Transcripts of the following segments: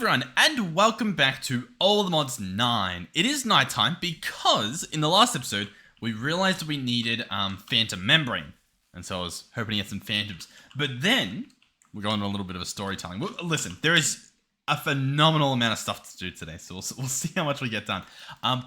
everyone, and welcome back to All the Mods 9. It is nighttime because in the last episode, we realized we needed Phantom Membrane. And so I was hoping to get some Phantoms. But then, we're going on a little bit of a storytelling. Well, listen, there is a phenomenal amount of stuff to do today, so we'll see how much we get done.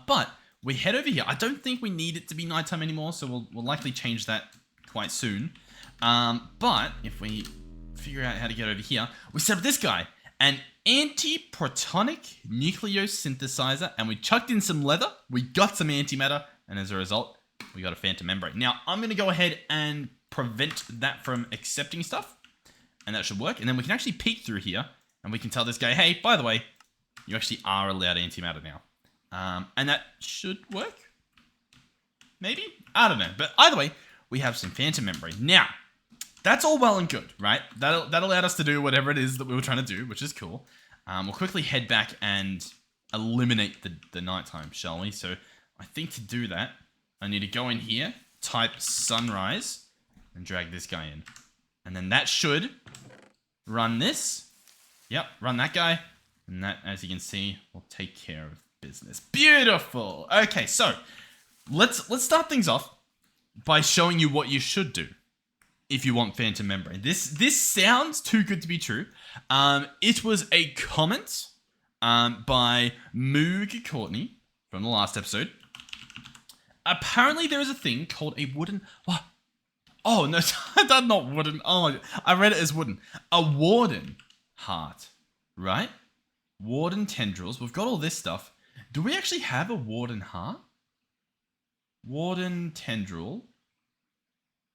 But we head over here. I don't think we need it to be nighttime anymore, so we'll likely change that quite soon. But if we figure out how to get over here, we set up this guy. An anti-protonic nucleosynthesizer, and we chucked in some leather, we got some antimatter, and as a result, we got a Phantom Membrane. Now, I'm going to go ahead and prevent that from accepting stuff, and that should work. And then we can actually peek through here, and we can tell this guy, hey, by the way, you actually are allowed antimatter now. And that should work? Maybe? I don't know. But either way, we have some Phantom Membrane. Now, that's all well and good, right? That allowed us to do whatever it is that we were trying to do, which is cool. We'll quickly head back and eliminate the nighttime, shall we? So I think to do that, I need to go in here, type sunrise, and drag this guy in. And then that should run this. Yep, run that guy. And that, as you can see, will take care of business. Beautiful! Okay, so let's start things off by showing you what you should do if you want Phantom Membrane. This sounds too good to be true. It was a comment by Moog Courtney from the last episode. Apparently there is a thing called a wooden... What? Oh, no, that's not wooden. Oh, my... I read it as wooden. A warden heart, right? Warden tendrils. We've got all this stuff. Do we actually have a warden heart? Warden tendril.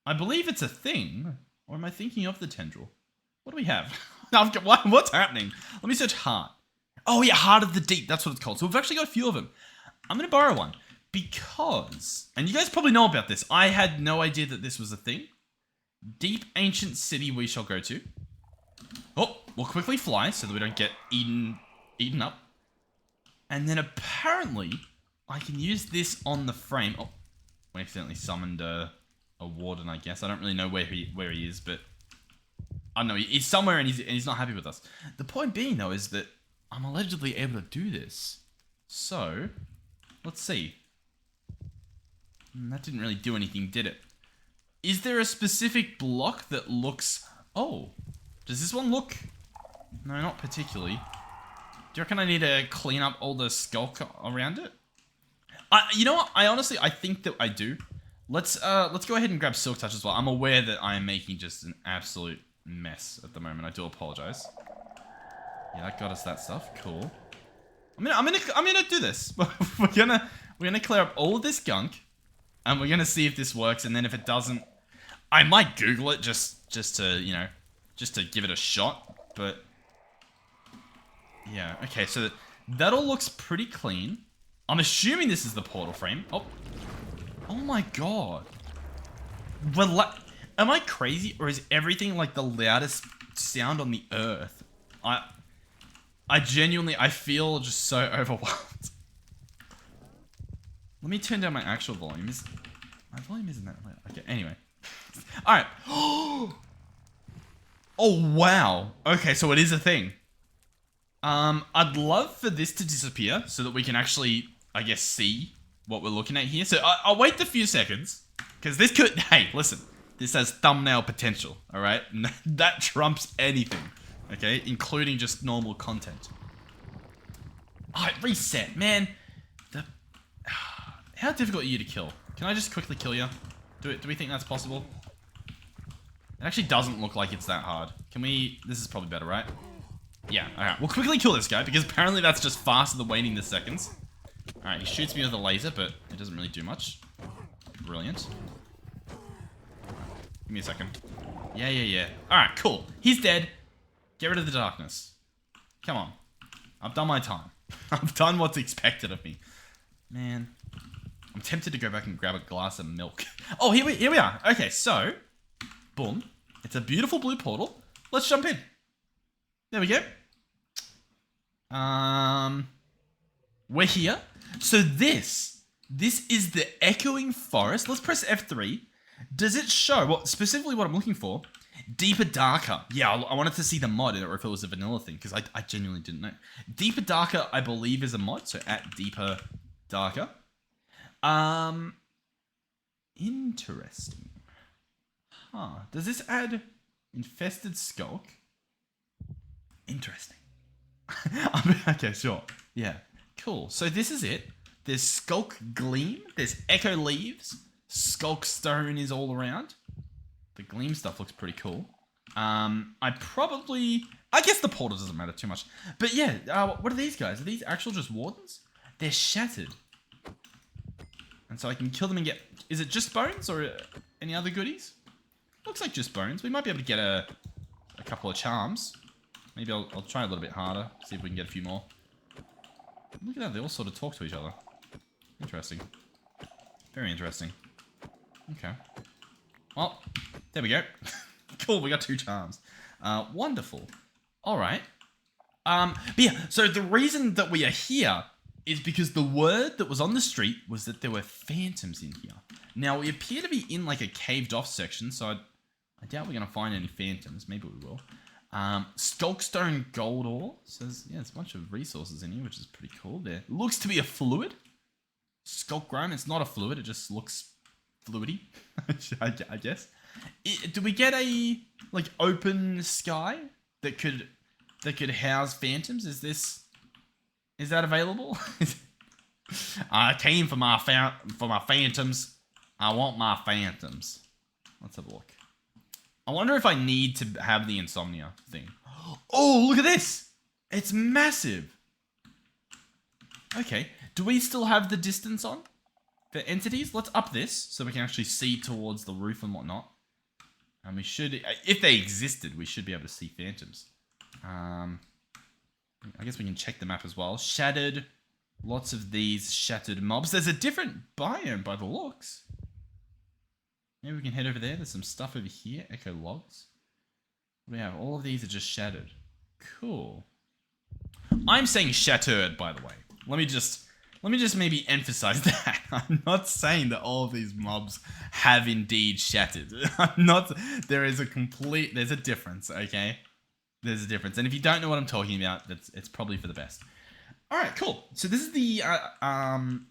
I believe it's a thing. Or am I thinking of the tendril? What do we have? What's happening? Let me search heart. Oh yeah, Heart of the Deep. That's what it's called. So we've actually got a few of them. I'm going to borrow one. Because, and you guys probably know about this. I had no idea that this was a thing. Deep ancient city we shall go to. Oh, we'll quickly fly so that we don't get eaten up. And then apparently, I can use this on the frame. Oh, we accidentally summoned a warden, I guess. I don't really know where he is, but I don't know. He's somewhere and he's not happy with us. The point being, though, is that I'm allegedly able to do this. So, let's see. That didn't really do anything, did it? Is there a specific block that looks... Oh, does this one look... No, not particularly. Do you reckon I need to clean up all the skulk around it? You know what? I think that I do. Let's go ahead and grab Silk Touch as well. I'm aware that I am making just an absolute mess at the moment. I do apologize. Yeah, that got us that stuff. Cool. I'm gonna do this. we're gonna clear up all of this gunk, and we're gonna see if this works. And then if it doesn't, I might Google it just to give it a shot. But yeah, okay. So that all looks pretty clean. I'm assuming this is the portal frame. Oh my god. Am I crazy, or is everything like the loudest sound on the earth? I genuinely, I feel just so overwhelmed. Let me turn down my actual volume. My volume isn't that loud. Okay, anyway. Alright. Oh wow. Okay, so it is a thing. I'd love for this to disappear so that we can actually, I guess, see what we're looking at here. So I'll wait a few seconds, because this could... Hey, listen. This has thumbnail potential, alright? That trumps anything, okay? Including just normal content. Alright, reset, man. How difficult are you to kill? Can I just quickly kill you? Do we think that's possible? It actually doesn't look like it's that hard. Can we... This is probably better, right? Yeah, alright. We'll quickly kill this guy, because apparently that's just faster than waiting the seconds. Alright, he shoots me with a laser, but it doesn't really do much. Brilliant. Give me a second. Yeah. Alright, cool. He's dead. Get rid of the darkness. Come on. I've done my time. I've done what's expected of me. Man. I'm tempted to go back and grab a glass of milk. Oh, here we are. Okay, so. Boom. It's a beautiful blue portal. Let's jump in. There we go. We're here. So this is the Echoing Forest. Let's press F3. Does it show, well, specifically what I'm looking for Deeper Darker. Yeah, I wanted to see the mod or if it was a vanilla thing because I genuinely didn't know. Deeper Darker, I believe, is a mod. So at Deeper Darker. Interesting. Huh. Does this add Infested Skulk? Interesting. Okay, sure. Yeah. Cool. So this is it. There's Skulk Gleam. There's Echo Leaves. Skulk Stone is all around. The Gleam stuff looks pretty cool. I guess the portal doesn't matter too much. But yeah, what are these guys? Are these actual just wardens? They're shattered. And so I can kill them and get... Is it just bones or any other goodies? Looks like just bones. We might be able to get a couple of charms. Maybe I'll try a little bit harder. See if we can get a few more. Look at that. They all sort of talk to each other. Interesting. Very interesting. Okay. Well, there we go. Cool, we got 2 charms. Wonderful. Alright. But yeah, so the reason that we are here is because the word that was on the street was that there were phantoms in here. Now, we appear to be in like a caved off section, so I doubt we're going to find any phantoms. Maybe we will. Skulkstone Gold Ore says, yeah, there's a bunch of resources in here, which is pretty cool. There looks to be a fluid. Skulk Grime, it's not a fluid, it just looks fluidy, I guess. Do we get a like open sky that could house phantoms? Is that available? I came for my phantoms. I want my phantoms. Let's have a look. I wonder if I need to have the insomnia thing. Oh, look at this! It's massive. Okay, do we still have the distance on for entities? Let's up this so we can actually see towards the roof and whatnot. And we should, if they existed, we should be able to see phantoms. I guess we can check the map as well. Shattered. Lots of these shattered mobs. There's a different biome by the looks. Maybe we can head over there. There's some stuff over here. Echo logs. We have all of these are just shattered. Cool. I'm saying shattered, by the way. Let me just maybe emphasize that. I'm not saying that all of these mobs have indeed shattered. There's a difference, okay? There's a difference. And if you don't know what I'm talking about, it's probably for the best. All right, cool. So this is the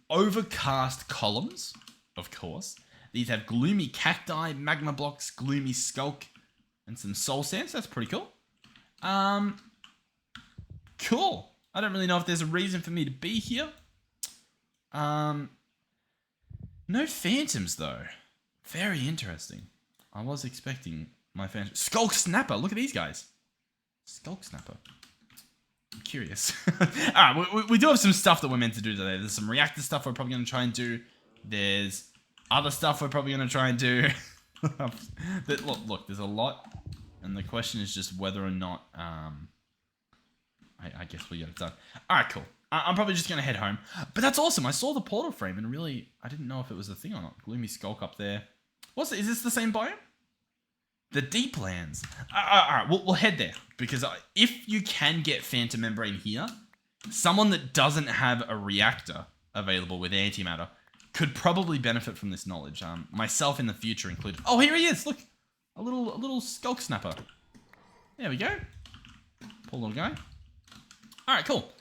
overcast columns, of course. These have gloomy cacti, magma blocks, gloomy skulk, and some soul sand. So that's pretty cool. Cool. I don't really know if there's a reason for me to be here. No phantoms though. Very interesting. I was expecting my phantom. Skulk Snapper. Look at these guys. Skulk Snapper. I'm curious. Alright, we do have some stuff that we're meant to do today. There's some reactor stuff we're probably going to try and do. There's other stuff we're probably going to try and do. Look, there's a lot. And the question is just whether or not, I guess we get it done. Alright, cool. I'm probably just going to head home. But that's awesome. I saw the portal frame and really, I didn't know if it was a thing or not. Gloomy Skulk up there. Is this the same biome? The deep lands. Alright, we'll head there. Because if you can get Phantom Membrane here, someone that doesn't have a reactor available with antimatter could probably benefit from this knowledge. Myself in the future included. Oh, here he is. Look. A little Skulk Snapper. There we go. Poor little guy. Alright, cool.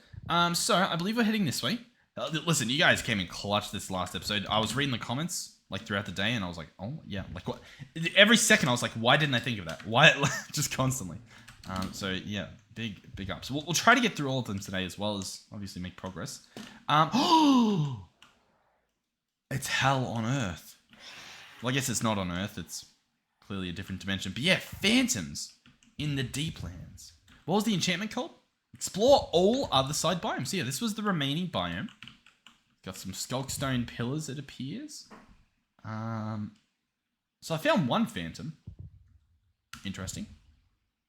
So I believe we're heading this way. Listen, you guys came in clutch this last episode. I was reading the comments like throughout the day, and I was like, oh yeah, like what? Every second I was like, why didn't I think of that? Why? Just constantly. So yeah, big ups. We'll try to get through all of them today, as well as obviously make progress. It's hell on Earth. Well, I guess it's not on Earth. It's clearly a different dimension. But yeah, phantoms in the deep lands. What was the enchantment called? Explore all other side biomes. So yeah, this was the remaining biome. Got some Skulkstone pillars, it appears. So I found one phantom. Interesting.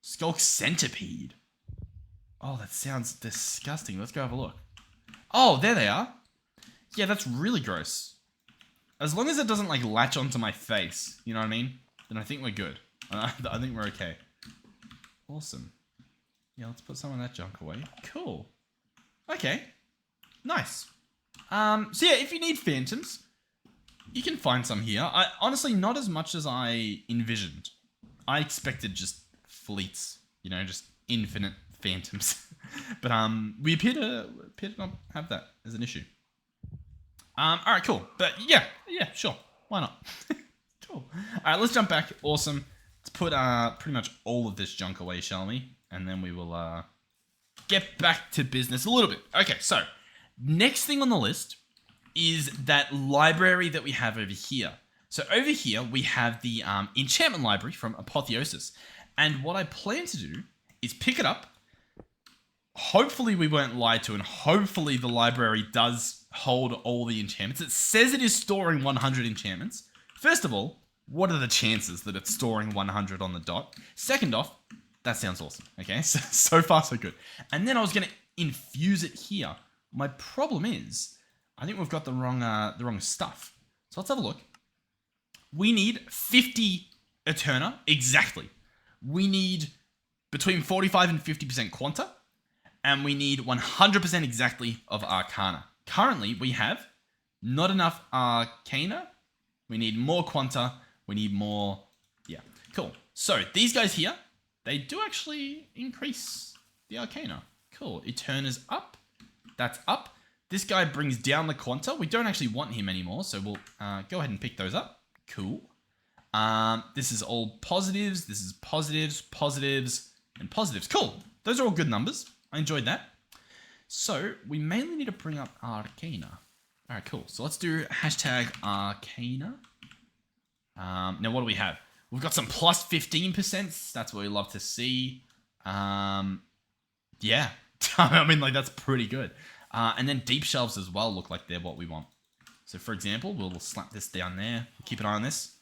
Skulk centipede. Oh, that sounds disgusting. Let's go have a look. Oh, there they are. Yeah, that's really gross. As long as it doesn't like latch onto my face, you know what I mean? Then I think we're good. I think we're okay. Awesome. Yeah, let's put some of that junk away. Cool. Okay. Nice. So yeah, if you need phantoms, you can find some here. Honestly, not as much as I envisioned. I expected just fleets, you know, just infinite phantoms. But we appear to not have that as an issue. All right, cool. But yeah, sure. Why not? Cool. All right, let's jump back. Awesome. Let's put pretty much all of this junk away, shall we? And then we will get back to business a little bit. Okay, so next thing on the list is that library that we have over here. So over here, we have the enchantment library from Apotheosis. And what I plan to do is pick it up. Hopefully we weren't lied to, and hopefully the library does hold all the enchantments. It says it is storing 100 enchantments. First of all, what are the chances that it's storing 100 on the dot? Second off, that sounds awesome, okay? So far, so good. And then I was going to infuse it here. My problem is, I think we've got the wrong stuff. So let's have a look. We need 50 Eterna, exactly. We need between 45 and 50% Quanta, and we need 100% exactly of Arcana. Currently, we have not enough Arcana. We need more Quanta. We need more... Yeah, cool. So these guys here, they do actually increase the Arcana. Cool. Eterna's up. That's up. This guy brings down the Quanta. We don't actually want him anymore, so we'll go ahead and pick those up. Cool. This is all positives. This is positives, positives, and positives. Cool. Those are all good numbers. I enjoyed that. So we mainly need to bring up Arcana. All right, cool. So let's do hashtag Arcana. Now, what do we have? We've got some plus 15%. That's what we love to see. Yeah. I mean, like, that's pretty good. And then deep shelves as well look like they're what we want. So, for example, we'll slap this down there. Keep an eye on this.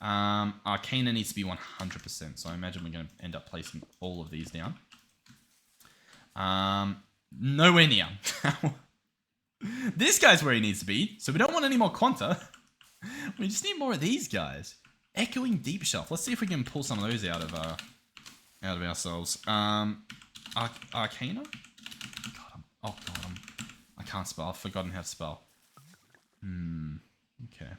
Arcana needs to be 100%. So I imagine we're going to end up placing all of these down. Nowhere near. This guy's where he needs to be. So we don't want any more Quanta. We just need more of these guys. Echoing deep shelf. Let's see if we can pull some of those out of ourselves. Arcana? God, I can't spell. I've forgotten how to spell. Okay.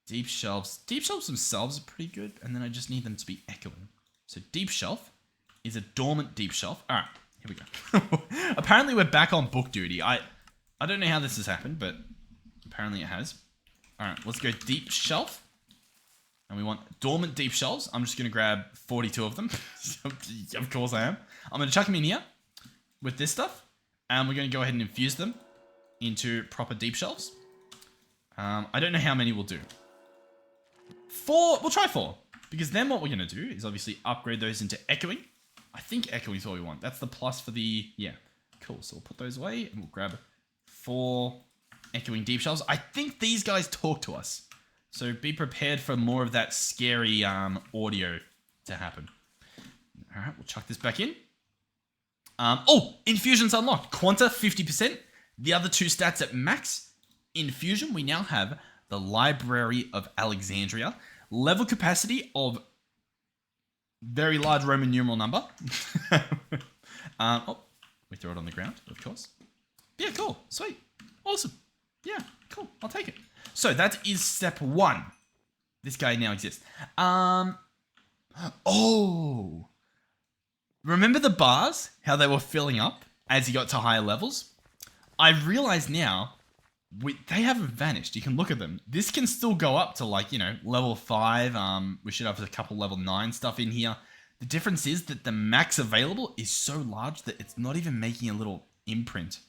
Deep shelves. Deep shelves themselves are pretty good, and then I just need them to be echoing. So deep shelf is a dormant deep shelf. All right, here we go. Apparently we're back on book duty. I don't know how this has happened, but apparently it has. All right, let's go deep shelf. And we want dormant deep shelves. I'm just going to grab 42 of them. Of course I am. I'm going to chuck them in here with this stuff. And we're going to go ahead and infuse them into proper deep shelves. I don't know how many we'll do. 4, we'll try 4. Because then what we're going to do is obviously upgrade those into echoing. I think echoing is what we want. That's the plus for the, yeah. Cool, so we'll put those away and we'll grab 4 echoing deep shelves. I think these guys talk to us. So be prepared for more of that scary audio to happen. All right, we'll chuck this back in. Oh, infusion's unlocked. Quanta, 50%. The other 2 stats at max. Infusion, we now have the Library of Alexandria. Level capacity of very large Roman numeral number. Oh, we throw it on the ground, of course. Yeah, cool. Sweet. Awesome. Yeah, cool. I'll take it. So that is step 1. This guy now exists. Oh. Remember the bars? How they were filling up as he got to higher levels? I realize now they haven't vanished. You can look at them. This can still go up to, like, you know, level 5. We should have a couple level 9 stuff in here. The difference is that the max available is so large that it's not even making a little imprint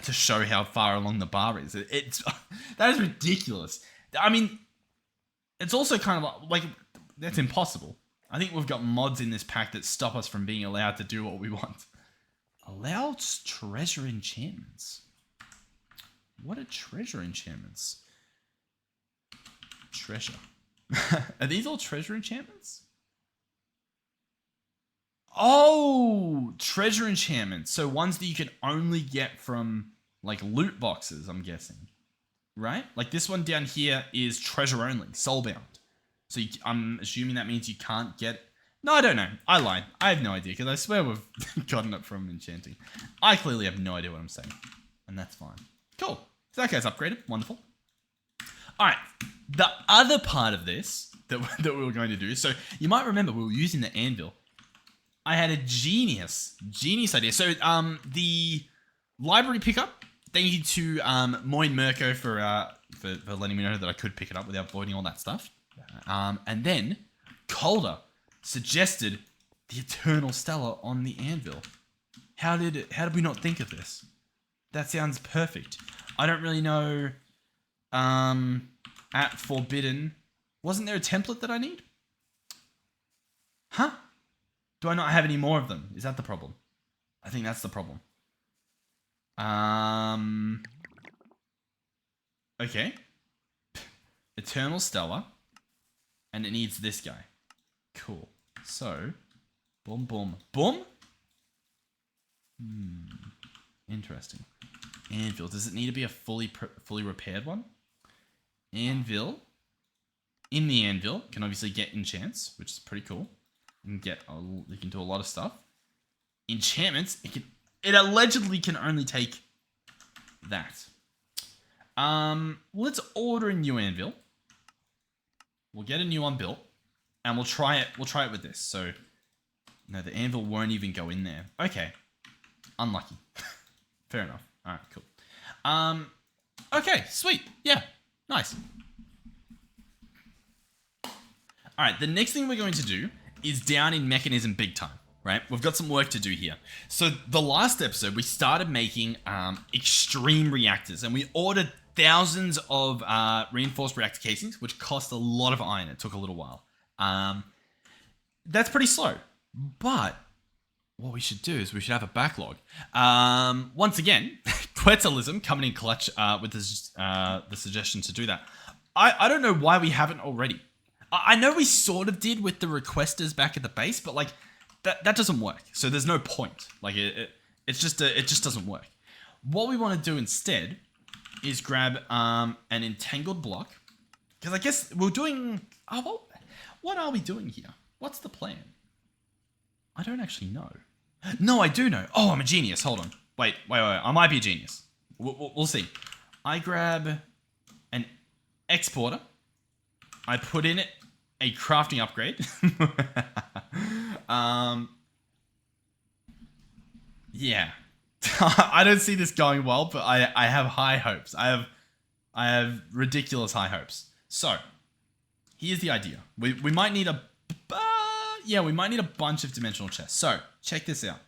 to show how far along the bar is. That is ridiculous. I mean, it's also kind of like that's impossible. I think we've got mods in this pack that stop us from being allowed to do what we want. Allows treasure enchantments. What are treasure enchantments? Treasure. Are these all treasure enchantments? Oh, treasure enchantments. So ones that you can only get from, like, loot boxes, I'm guessing. Right? Like this one down here is treasure only, soulbound. So I'm assuming that means you can't get... No, I don't know. I lied. I have no idea, because I swear we've gotten it from enchanting. I clearly have no idea what I'm saying. And that's fine. Cool. So that guy's upgraded. Wonderful. Alright. The other part of this that we were going to do. So you might remember we were using the anvil. I had a genius idea. So the library pickup. Thank you to Moin Mirko for letting me know that I could pick it up without voiding all that stuff. And then Calder suggested the Eternal Stellar on the anvil. How did we not think of this? That sounds perfect. I don't really know. At Forbidden, wasn't there a template that I need? Huh? Do I not have any more of them? Is that the problem? I think that's the problem. Okay. Eternal Stellar. And it needs this guy. Cool. So, boom, boom, boom. Interesting. Anvil. Does it need to be a fully repaired one? Anvil. In the anvil, can obviously get enchants, which is pretty cool. You can do a lot of stuff. Enchantments. It allegedly can only take that. Let's order a new anvil. We'll get a new one built, and we'll try it. We'll try it with this. So, no, the anvil won't even go in there. Okay, unlucky. Fair enough. All right, cool. Okay, sweet. Yeah, nice. All right, the next thing we're going to do is down in mechanism big time, right? We've got some work to do here. So the last episode, we started making extreme reactors, and we ordered thousands of reinforced reactor casings, which cost a lot of iron. It took a little while. That's pretty slow. But what we should do is we should have a backlog. Once again, Quetzalism coming in clutch with the suggestion to do that. I don't know why we haven't already. I know we sort of did with the requesters back at the base, but like that doesn't work. So there's no point. Like it just doesn't work. What we want to do instead is grab an entangled block, because I guess we're doing. Oh, well, what are we doing here? What's the plan? I don't actually know. No, I do know. Oh, I'm a genius. Hold on. Wait. I might be a genius. We'll see. I grab an exporter. I put in it a crafting upgrade. Yeah. I don't see this going well, but I have high hopes. I have ridiculous high hopes. So, here's the idea. We might need a bunch of dimensional chests. So, check this out.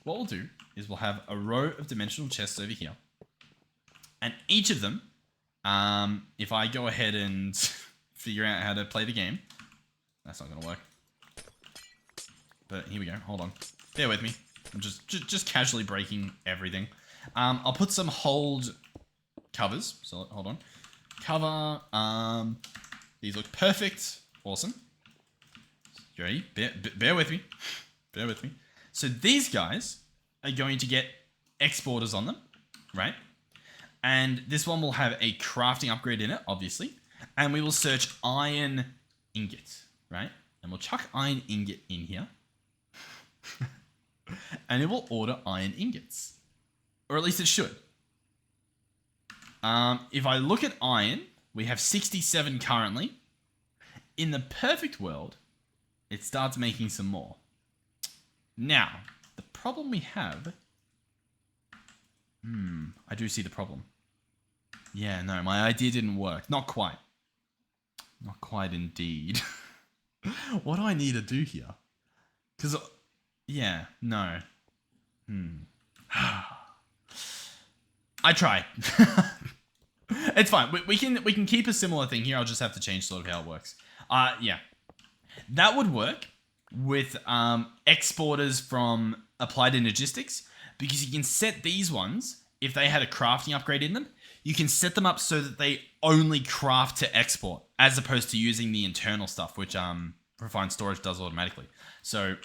What we'll do is we'll have a row of dimensional chests over here. And each of them, if I go ahead and figure out how to play the game, that's not going to work. But here we go. Hold on. Bear with me. I'm just casually breaking everything. I'll put some hold covers. So hold on. Cover. These look perfect. Awesome. You ready? Bear with me. Bear with me. So these guys are going to get exporters on them, right? And this one will have a crafting upgrade in it, obviously. And we will search iron ingot, right? And we'll chuck iron ingot in here. And it will order iron ingots. Or at least it should. If I look at iron, we have 67 currently. In the perfect world, it starts making some more. Now, the problem we have... I do see the problem. Yeah, no, my idea didn't work. Not quite. Not quite indeed. What do I need to do here? Because... yeah, no. I tried. It's fine. We can keep a similar thing here. I'll just have to change sort of how it works. Yeah. That would work with exporters from Applied Energistics, because you can set these ones, if they had a crafting upgrade in them, you can set them up so that they only craft to export, as opposed to using the internal stuff, which Refined Storage does automatically. So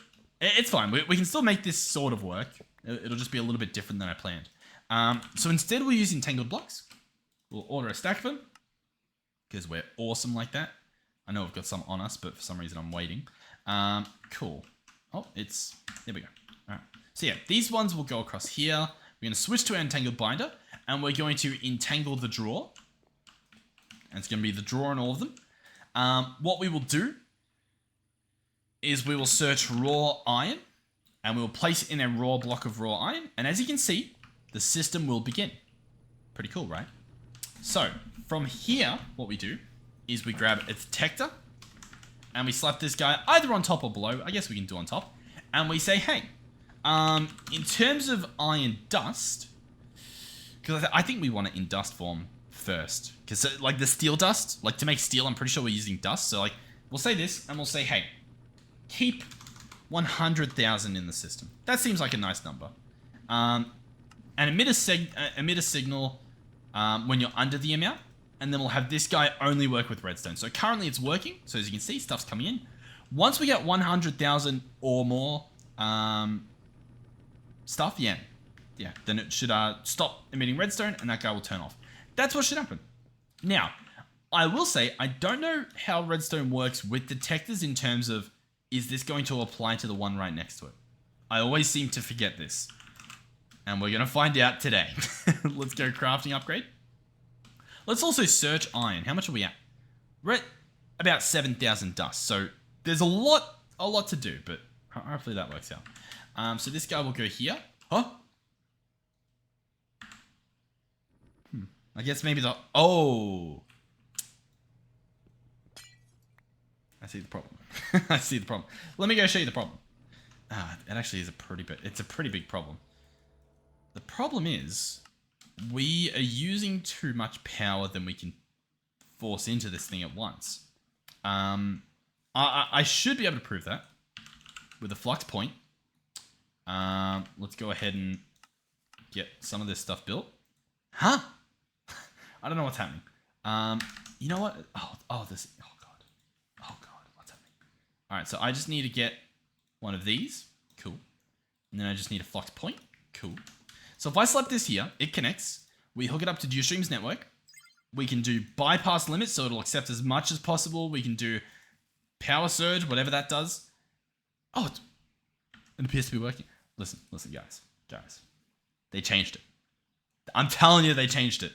it's fine. We can still make this sort of work. It'll just be a little bit different than I planned. So instead we'll use entangled blocks. We'll order a stack of them, because we're awesome like that. I know we've got some on us, but for some reason I'm waiting. Cool. Oh, there we go. All right. So yeah, these ones will go across here. We're going to switch to our entangled binder, and we're going to entangle the drawer. And it's going to be the drawer in all of them. What we will do is we will search raw iron, and we will place in a raw block of raw iron, and as you can see, the system will begin. Pretty cool, right? So, from here, what we do is we grab a detector, and we slap this guy either on top or below. I guess we can do on top. And we say, hey, in terms of iron dust, because I think we want it in dust form first. Because, like, the steel dust, like, to make steel, I'm pretty sure we're using dust. So, like, we'll say this, and we'll say, hey, keep 100,000 in the system. That seems like a nice number. And emit a signal when you're under the amount, and then we'll have this guy only work with redstone. So currently it's working, so as you can see, stuff's coming in. Once we get 100,000 or more stuff, yeah, then it should stop emitting redstone, and that guy will turn off. That's what should happen. Now, I will say, I don't know how redstone works with detectors in terms of, is this going to apply to the one right next to it? I always seem to forget this. And we're going to find out today. Let's go crafting upgrade. Let's also search iron. How much are we at? We're at about 7,000 dust. So there's a lot to do, but hopefully that works out. So this guy will go here. Huh? I guess maybe the... Oh! I see the problem. I see the problem. Let me go show you the problem. It actually is a pretty big problem. The problem is, we are using too much power than we can force into this thing at once. I should be able to prove that with a flux point. Let's go ahead and get some of this stuff built. Huh? I don't know what's happening. You know what? Oh god. What's happening? All right, so I just need to get one of these. Cool. And then I just need a flux point. Cool. So if I slap this here, it connects. We hook it up to DewStream's network. We can do bypass limits, so it'll accept as much as possible. We can do power surge, whatever that does. Oh, it appears to be working. Listen, guys. They changed it. I'm telling you, they changed it.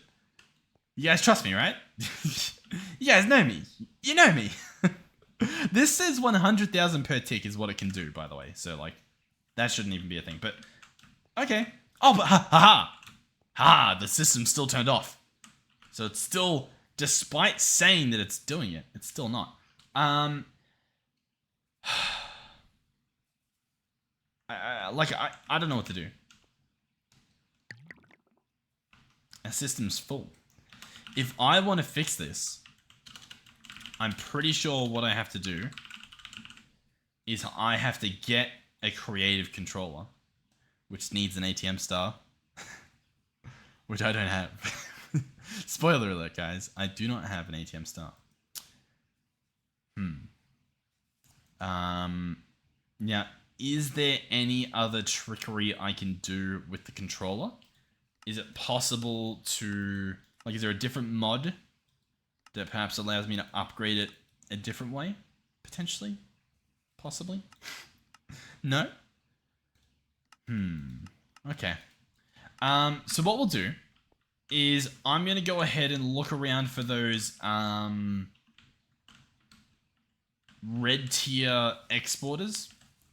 You guys trust me, right? You guys know me. You know me. This says 100,000 per tick is what it can do, by the way. So, like, that shouldn't even be a thing. But, okay. Oh, but the system's still turned off. So it's still, despite saying that it's doing it, it's still not. I don't know what to do. Our system's full. If I want to fix this, I'm pretty sure what I have to do is I have to get a creative controller, which needs an ATM star, which I don't have. Spoiler alert, guys. I do not have an ATM star. Now, is there any other trickery I can do with the controller? Is it possible to... Like, is there a different mod that perhaps allows me to upgrade it a different way? Potentially? Possibly? No? Okay. So what we'll do is I'm going to go ahead and look around for those red tier exporters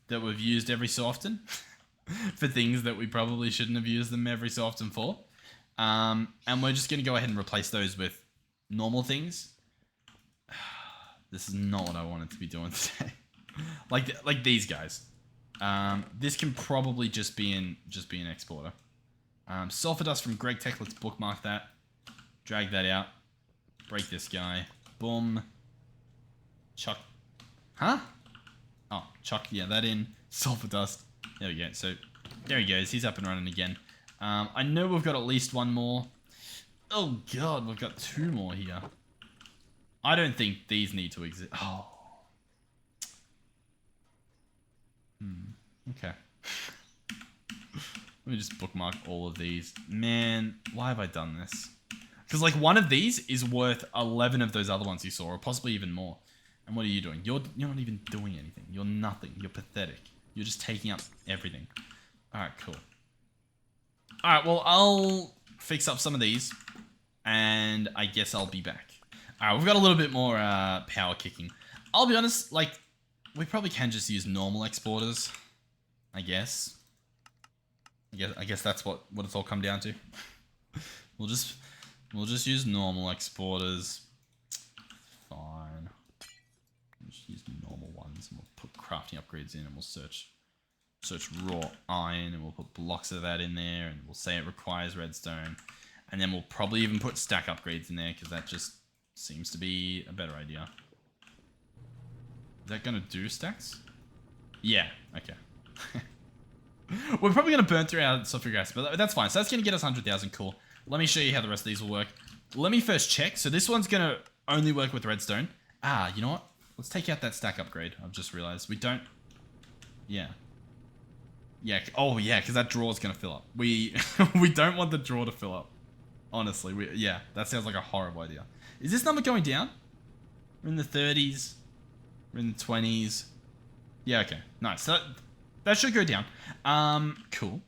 that we've used every so often for things that we probably shouldn't have used them every so often for. And we're just going to go ahead and replace those with normal things. This is not what I wanted to be doing today. like these guys. This can probably just be an exporter. Sulfur dust from Greg Tech. Let's bookmark that. Drag that out. Break this guy. Boom. Chuck. Huh? Oh, chuck, yeah, that in. Sulfur dust. There we go. So, there he goes. He's up and running again. I know we've got at least one more. Oh, God, we've got two more here. I don't think these need to exist. Oh. Okay. Let me just bookmark all of these. Man, why have I done this? Because, like, one of these is worth 11 of those other ones you saw, or possibly even more. And what are you doing? You're not even doing anything. You're nothing. You're pathetic. You're just taking up everything. Alright, cool. Alright, well, I'll fix up some of these, and I guess I'll be back. Alright, we've got a little bit more power kicking. I'll be honest, like, we probably can just use normal exporters. I guess. I guess that's what it's all come down to. We'll just use normal exporters. Fine. We'll just use normal ones, and we'll put crafting upgrades in, and we'll search raw iron, and we'll put blocks of that in there, and we'll say it requires redstone, and then we'll probably even put stack upgrades in there because that just seems to be a better idea. Is that gonna do stacks? Yeah. Okay. We're probably going to burn through our sulfuric acid, but that's fine. So that's going to get us 100,000. Cool. Let me show you how the rest of these will work. Let me first check. So this one's going to only work with redstone. Ah, you know what? Let's take out that stack upgrade. I've just realized we don't... Yeah. Yeah. Oh, yeah, because that drawer is going to fill up. We don't want the drawer to fill up. Honestly. Yeah, that sounds like a horrible idea. Is this number going down? We're in the 30s. We're in the 20s. Yeah, okay. Nice. So that should go down. Cool.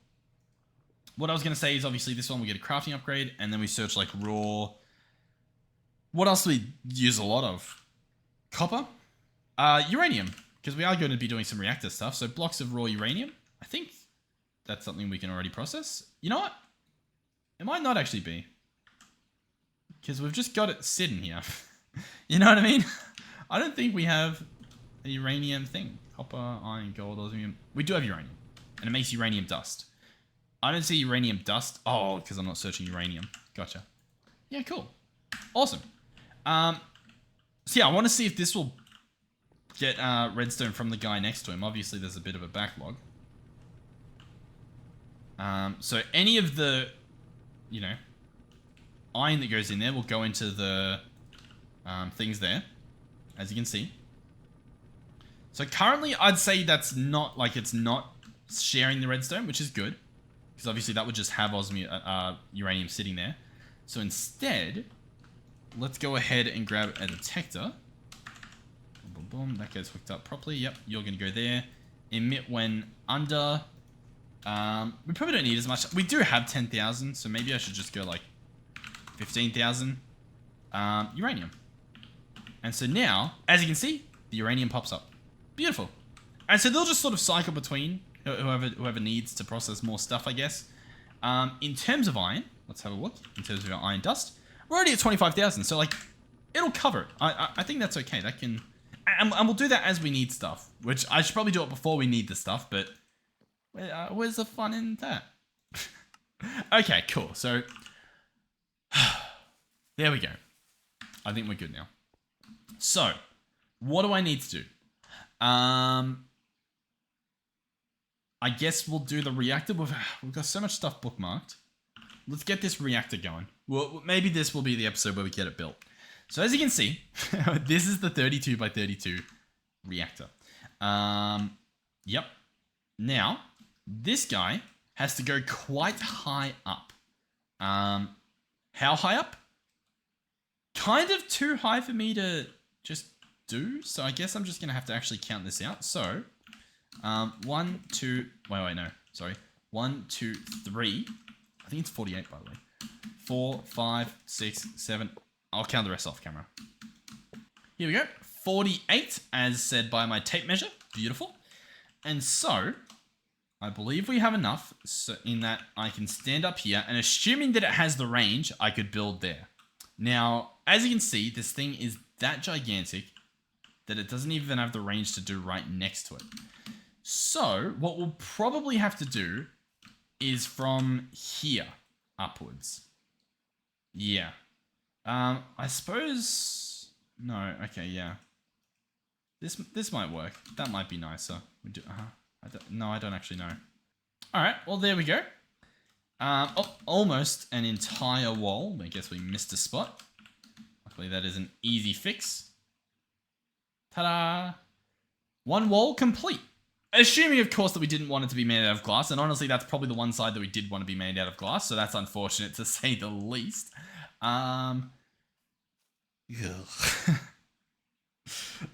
What I was going to say is obviously this one we get a crafting upgrade, and then we search like raw. What else do we use a lot of? Copper? Uranium, because we are going to be doing some reactor stuff. So blocks of raw uranium. I think that's something we can already process. You know what? It might not actually be. Because we've just got it sitting here. You know what I mean? I don't think we have a uranium thing. Copper, iron, gold, osmium. We do have uranium. And it makes uranium dust. I don't see uranium dust. Oh, because I'm not searching uranium. Gotcha. Yeah, cool. Awesome. So yeah, I want to see if this will get redstone from the guy next to him. Obviously, there's a bit of a backlog. So any of the, you know, iron that goes in there will go into the things there, as you can see. So currently, I'd say that's not, like, it's not sharing the redstone, which is good. Because obviously that would just have uranium sitting there. So instead, let's go ahead and grab a detector. Boom, boom, boom. That gets hooked up properly. Yep, you're going to go there. Emit when under. We probably don't need as much. We do have 10,000, so maybe I should just go like 15,000 uranium. And so now, as you can see, the uranium pops up. Beautiful. And so they'll just sort of cycle between whoever needs to process more stuff, I guess. In terms of iron, let's have a look. In terms of our iron dust, we're already at 25,000. So like, it'll cover it. I think that's okay. That can, and we'll do that as we need stuff. Which I should probably do it before we need the stuff. But where's the fun in that? Okay, cool. So there we go. I think we're good now. So what do I need to do? I guess we'll do the reactor. We've got so much stuff bookmarked. Let's get this reactor going. Well, maybe this will be the episode where we get it built. So as you can see, this is the 32 by 32 reactor. Yep. Now, this guy has to go quite high up. How high up? Kind of too high for me to just do. So I guess I'm just going to have to actually count this out. So, 1, 2, wait, no, sorry. 1, 2, 3. I think it's 48, by the way. 4, 5, 6, 7. I'll count the rest off camera. Here we go. 48, as said by my tape measure. Beautiful. And so, I believe we have enough so in that I can stand up here, and assuming that it has the range, I could build there. Now, as you can see, this thing is that gigantic that it doesn't even have the range to do right next to it. So, what we'll probably have to do is from here upwards. Yeah. I suppose... No, okay, yeah. This might work. That might be nicer. We do, no, I don't actually know. Alright, well, there we go. Almost an entire wall. I guess we missed a spot. Luckily, that is an easy fix. Ta-da! One wall complete. Assuming, of course, that we didn't want it to be made out of glass. And honestly, that's probably the one side that we did want to be made out of glass. So that's unfortunate to say the least. Alright,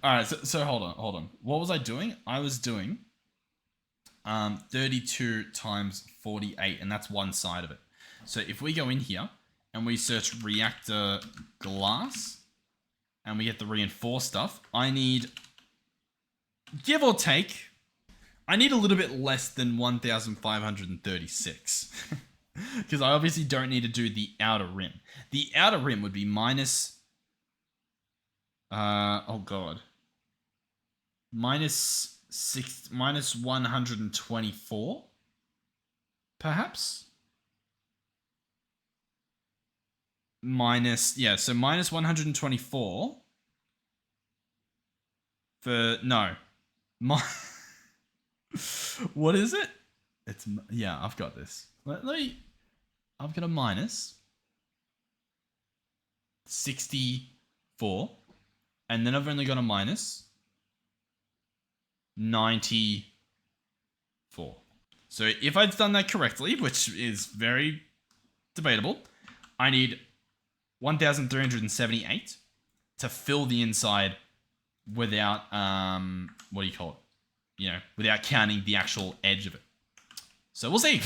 so hold on. What was I doing? I was doing 32 times 48, and that's one side of it. So if we go in here and we search reactor glass, and we get the reinforced stuff, I need, give or take, I need a little bit less than 1,536. Because I obviously don't need to do the outer rim. The outer rim would be minus... oh god. Minus 124? Perhaps? Minus... Yeah, so minus 124. For... No. What is it? It's... Yeah, I've got this. Let me... I've got a minus 64, and then I've only got a minus 94. So if I've done that correctly, which is very debatable, I need 1,378 to fill the inside without, what do you call it? You know, without counting the actual edge of it. So we'll see.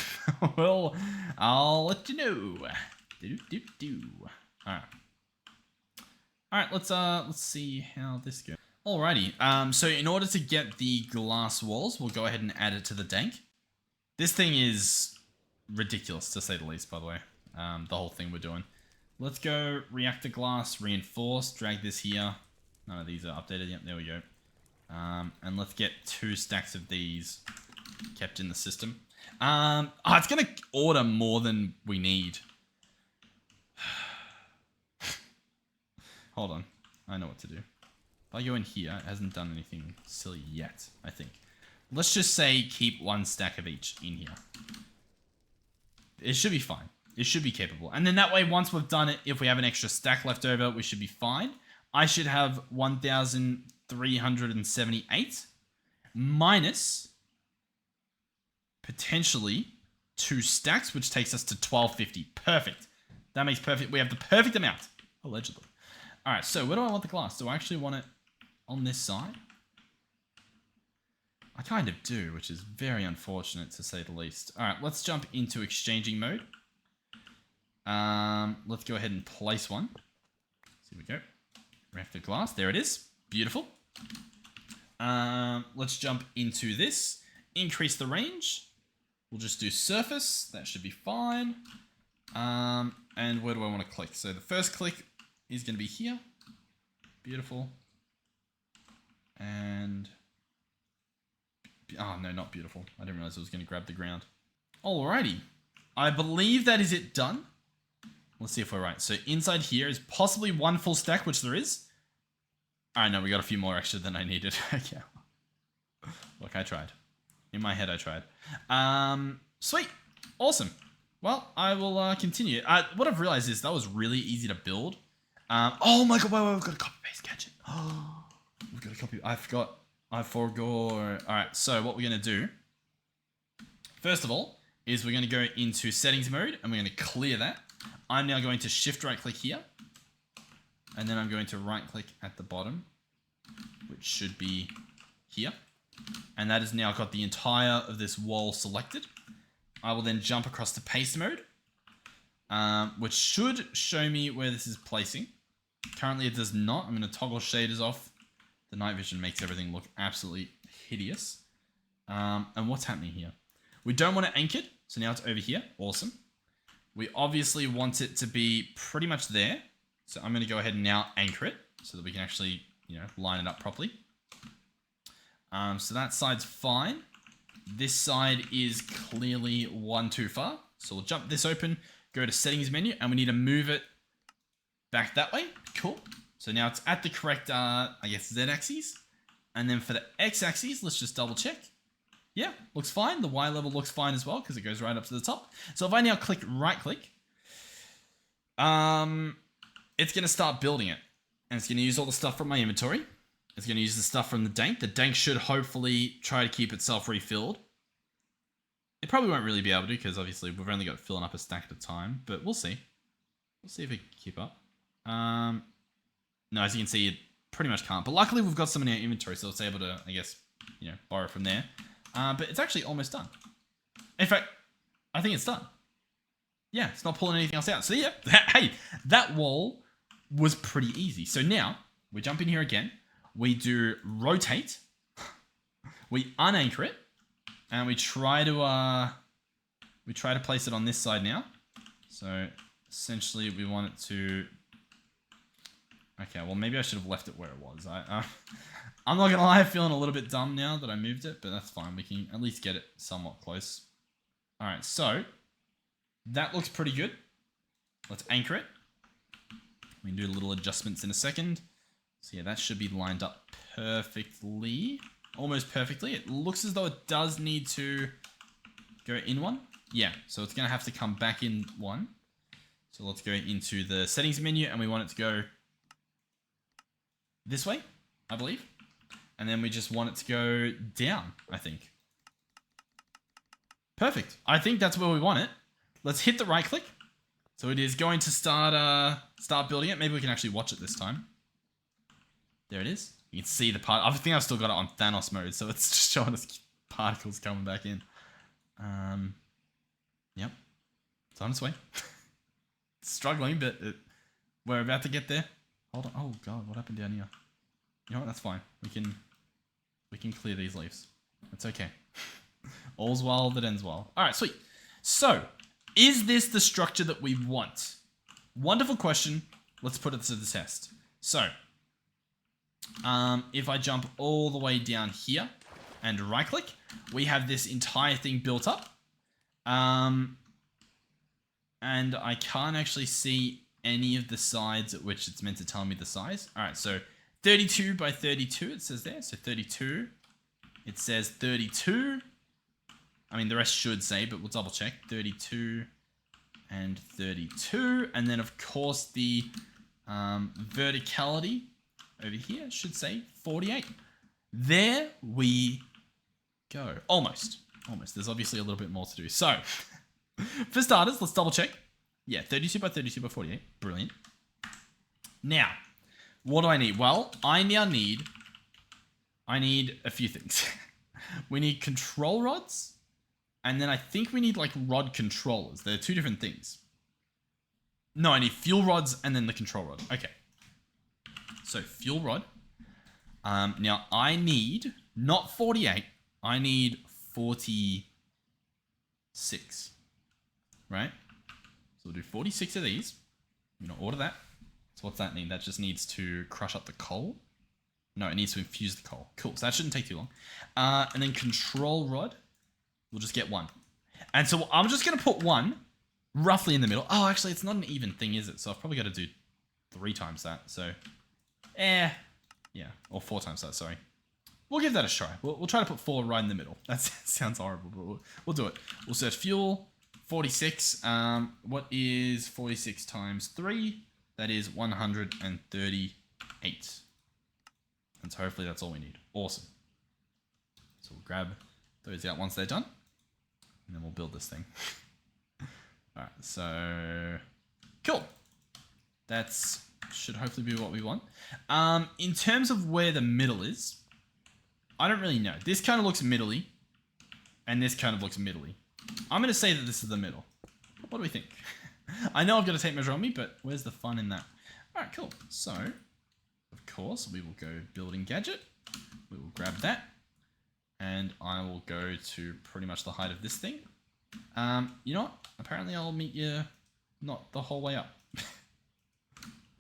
Well, I'll let you know. Alright, let's see how this goes. Alrighty. So in order to get the glass walls, we'll go ahead and add it to the dank. This thing is ridiculous, to say the least, by the way. The whole thing we're doing. Let's go reactor glass, reinforced, drag this here. None of these are updated yet. There we go. And let's get 2 stacks of these kept in the system. It's gonna order more than we need. Hold on. I know what to do. If I go in here, it hasn't done anything silly yet, I think. Let's just say keep 1 stack of each in here. It should be fine. It should be capable. And then that way, once we've done it, if we have an extra stack left over, we should be fine. I should have 1,378 minus potentially 2 stacks, which takes us to 1,250. Perfect. That makes perfect. We have the perfect amount, allegedly. All right, so where do I want the glass? Do I actually want it on this side? I kind of do, which is very unfortunate to say the least. All right, let's jump into exchanging mode. Let's go ahead and place one. Here we go. Reactor glass. There it is. Beautiful. Let's jump into this. Increase the range. We'll just do surface. That should be fine. And where do I want to click? So the first click is going to be here. Beautiful. And... oh, no, not beautiful. I didn't realize it was going to grab the ground. Alrighty. I believe that is it done. Let's see if we're right. So inside here is possibly 1 full stack, which there is. Alright, no, we got a few more extra than I needed. Okay. Look, I tried. In my head, I tried. Sweet. Awesome. Well, I will continue. What I've realized is that was really easy to build. Oh my god, wait, we've got a copy-paste gadget. Oh, we've got a copy. I forgot. I forgot. Alright, so what we're going to do, first of all, is we're going to go into settings mode, and we're going to clear that. I'm now going to shift right click here, and then I'm going to right click at the bottom, which should be here. And that has now got the entire of this wall selected. I will then jump across to paste mode, which should show me where this is placing. Currently it does not. I'm going to toggle shaders off. The night vision makes everything look absolutely hideous. And what's happening here? We don't want to anchor it, so now it's over here. Awesome. We obviously want it to be pretty much there. So I'm going to go ahead and now anchor it so that we can actually, you know, line it up properly. So that side's fine. This side is clearly one too far. So we'll jump this open, go to settings menu, and we need to move it back that way. Cool. So now it's at the correct, I guess, Z-axis. And then for the X-axis, let's just double check. Yeah, looks fine. The Y level looks fine as well because it goes right up to the top. So if I now click right click, it's going to start building it. And it's going to use all the stuff from my inventory. It's going to use the stuff from the dank. The dank should hopefully try to keep itself refilled. It probably won't really be able to because obviously we've only got filling up a stack at a time. But we'll see. We'll see if it can keep up. No, as you can see, it pretty much can't. But luckily we've got some in our inventory, so it's able to, I guess, you know, borrow from there. But it's actually almost done. In fact, I think it's done. Yeah, it's not pulling anything else out. So yeah, hey, that wall was pretty easy. So now, We jump in here again. We do rotate. We unanchor it. And we try to place it on this side now. So essentially we want it to... Okay, well maybe I should have left it where it was. I'm not gonna lie, I'm feeling a little bit dumb now that I moved it, but that's fine. We can at least get it somewhat close. Alright, so that looks pretty good. Let's anchor it. We can do little adjustments in a second. So yeah, that should be lined up perfectly. Almost perfectly. It looks as though it does need to go in one. Yeah, so it's going to have to come back in one. So let's go into the settings menu and we want it to go this way, I believe. And then we just want it to go down, I think. Perfect. I think that's where we want it. Let's hit the right click. So it is going to start building it. Maybe we can actually watch it this time. There it is. You can see the part. I think I've still got it on Thanos mode, so it's just showing us particles coming back in. Yep. It's on its way. It's struggling, but we're about to get there. Hold on. Oh god, what happened down here? You know what? That's fine. We can clear these leaves. It's okay. All's well that ends well. All right, sweet. So, is this the structure that we want? Wonderful question. Let's put it to the test. So, if I jump all the way down here and right click, we have this entire thing built up. And I can't actually see any of the sides at which it's meant to tell me the size. All right, so 32 by 32, it says there. So 32, it says 32. I mean, the rest should say, but we'll double check. 32 and 32. And then, of course, the verticality over here should say 48. There we go. Almost. There's obviously a little bit more to do. So, for starters, let's double check. Yeah, 32 by 32 by 48. Brilliant. Now, what do I need? Well, I need a few things. We need control rods. And then I think we need like rod controllers. They're two different things. No, I need fuel rods and then the control rod. Okay. So fuel rod. Now I need not 48. I need 46. Right? So we'll do 46 of these. I'm going to order that. So what's that mean? That just needs to crush up the coal. No, it needs to infuse the coal. Cool. So that shouldn't take too long. And then control rod. We'll just get one. And so I'm just going to put one roughly in the middle. Oh, actually, it's not an even thing, is it? So I've probably got to do 3 times that. So, yeah. Or 4 times that, sorry. We'll give that a try. We'll try to put 4 right in the middle. That sounds horrible, but we'll do it. We'll search fuel, 46. What is 46 times 3? That is 138. And so hopefully that's all we need. Awesome. So we'll grab those out once they're done. And then we'll build this thing. Alright, so... Cool. That's should hopefully be what we want. In terms of where the middle is, I don't really know. This kind of looks middly. And this kind of looks middly. I'm going to say that this is the middle. What do we think? I know I've got to tape measure on me, but where's the fun in that? Alright, cool. So, of course, we will go building gadget. We will grab that. And I will go to pretty much the height of this thing. You know what? Apparently I'll meet you not the whole way up. There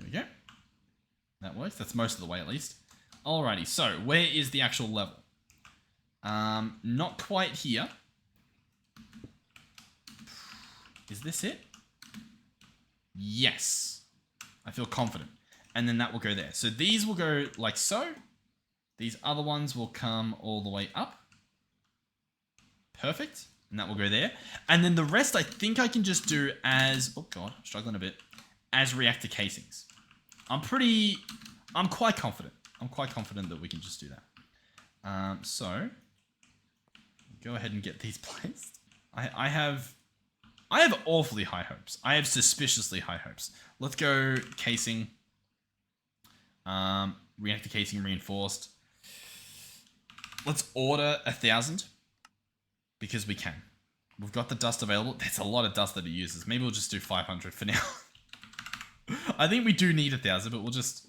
we go. That works. That's most of the way at least. Alrighty, so where is the actual level? Not quite here. Is this it? Yes. I feel confident. And then that will go there. So these will go like so. These other ones will come all the way up. Perfect. And that will go there. And then the rest I think I can just do as... Oh god, struggling a bit. As reactor casings. I'm quite confident. I'm quite confident that we can just do that. So, go ahead and get these placed. I have awfully high hopes. I have suspiciously high hopes. Let's go casing. Reactor casing reinforced. Let's order 1,000 because we can. We've got the dust available. That's a lot of dust that it uses. Maybe we'll just do 500 for now. I think we do need 1,000, but we'll just,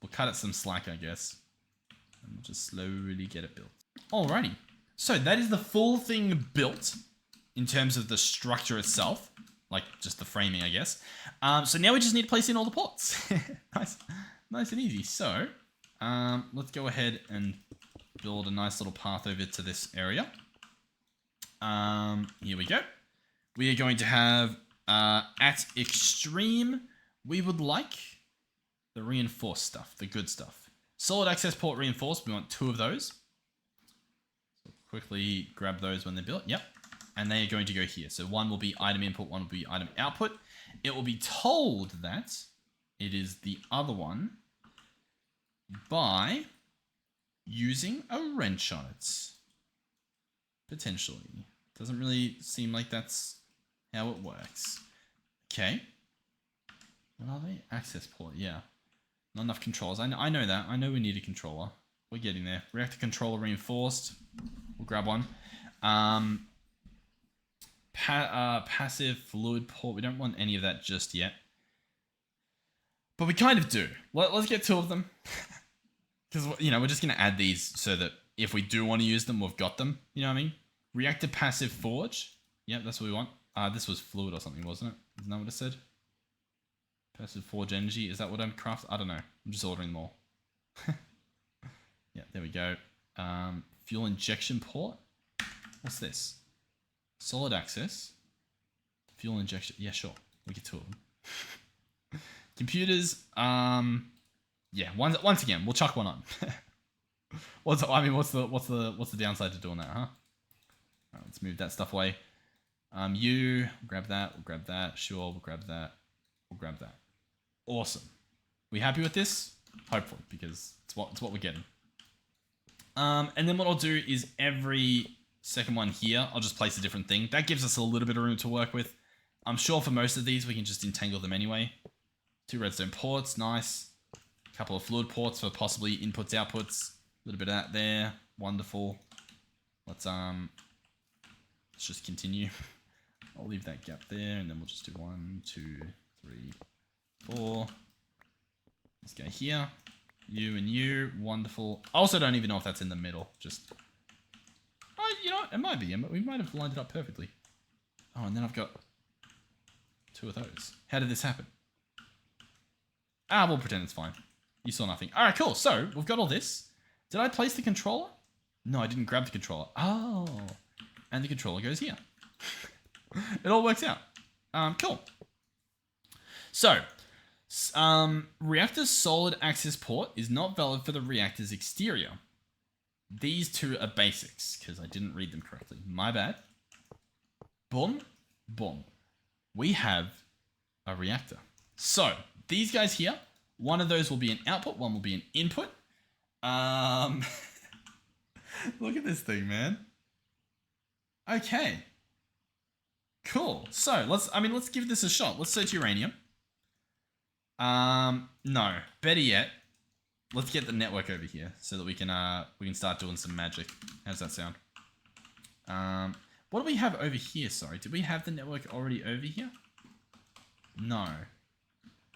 We'll cut it some slack, I guess. And we'll just slowly get it built. Alrighty. So that is the full thing built in terms of the structure itself. Like just the framing, I guess. So now we just need to place in all the ports. Nice and easy. So let's go ahead and build a nice little path over to this area. Here we go. We are going to have at extreme, we would like the reinforced stuff, the good stuff. Solid access port reinforced, we want 2 of those. So quickly grab those when they're built. Yep. And they are going to go here. So one will be item input, one will be item output. It will be told that it is the other one by using a wrench on it. Potentially. Doesn't really seem like that's how it works. Okay. What are they? Access port, yeah. Not enough controllers. I know that. I know we need a controller. We're getting there. Reactor controller reinforced. We'll grab one. Passive fluid port. We don't want any of that just yet. But we kind of do. Let's get 2 of them. Because, you know, we're just going to add these so that if we do want to use them, we've got them. You know what I mean? Reactor passive forge. Yep, that's what we want. This was fluid or something, wasn't it? Isn't that what it said? Passive forge energy. Is that what I'm crafting? I don't know. I'm just ordering them all. Yeah, there we go. Fuel injection port. What's this? Solid access. Fuel injection. Yeah, sure. We get 2 of them. Computers. Yeah. Once again, we'll chuck one on. What's the downside to doing that, huh? All right, let's move that stuff away. We'll grab that. We'll grab that. Sure. We'll grab that. We'll grab that. Awesome. We happy with this? Hopefully, because it's what we're getting. And then what I'll do is every second one here, I'll just place a different thing. That gives us a little bit of room to work with. I'm sure for most of these, we can just entangle them anyway. 2 redstone ports, nice. A couple of fluid ports for possibly inputs, outputs. A little bit of that there. Wonderful. Let's just continue. I'll leave that gap there, and then we'll just do 1, 2, 3, 4. Let's go here. You and you. Wonderful. I also don't even know if that's in the middle. Just... Oh, you know what? It might be. We might have lined it up perfectly. Oh, and then I've got 2 of those. How did this happen? We'll pretend it's fine. You saw nothing. All right, cool. So, we've got all this. Did I place the controller? No, I didn't grab the controller. Oh. And the controller goes here. It all works out. Cool. So, reactor's solid access port is not valid for the reactor's exterior. These 2 are basics, because I didn't read them correctly. My bad. Boom. Boom. We have a reactor. So, these guys here, one of those will be an output, one will be an input. Look at this thing, man. Okay. Cool. So, let's give this a shot. Let's search uranium. No. Better yet, let's get the network over here so that we can start doing some magic. How does that sound? What do we have over here? Sorry, did we have the network already over here? No.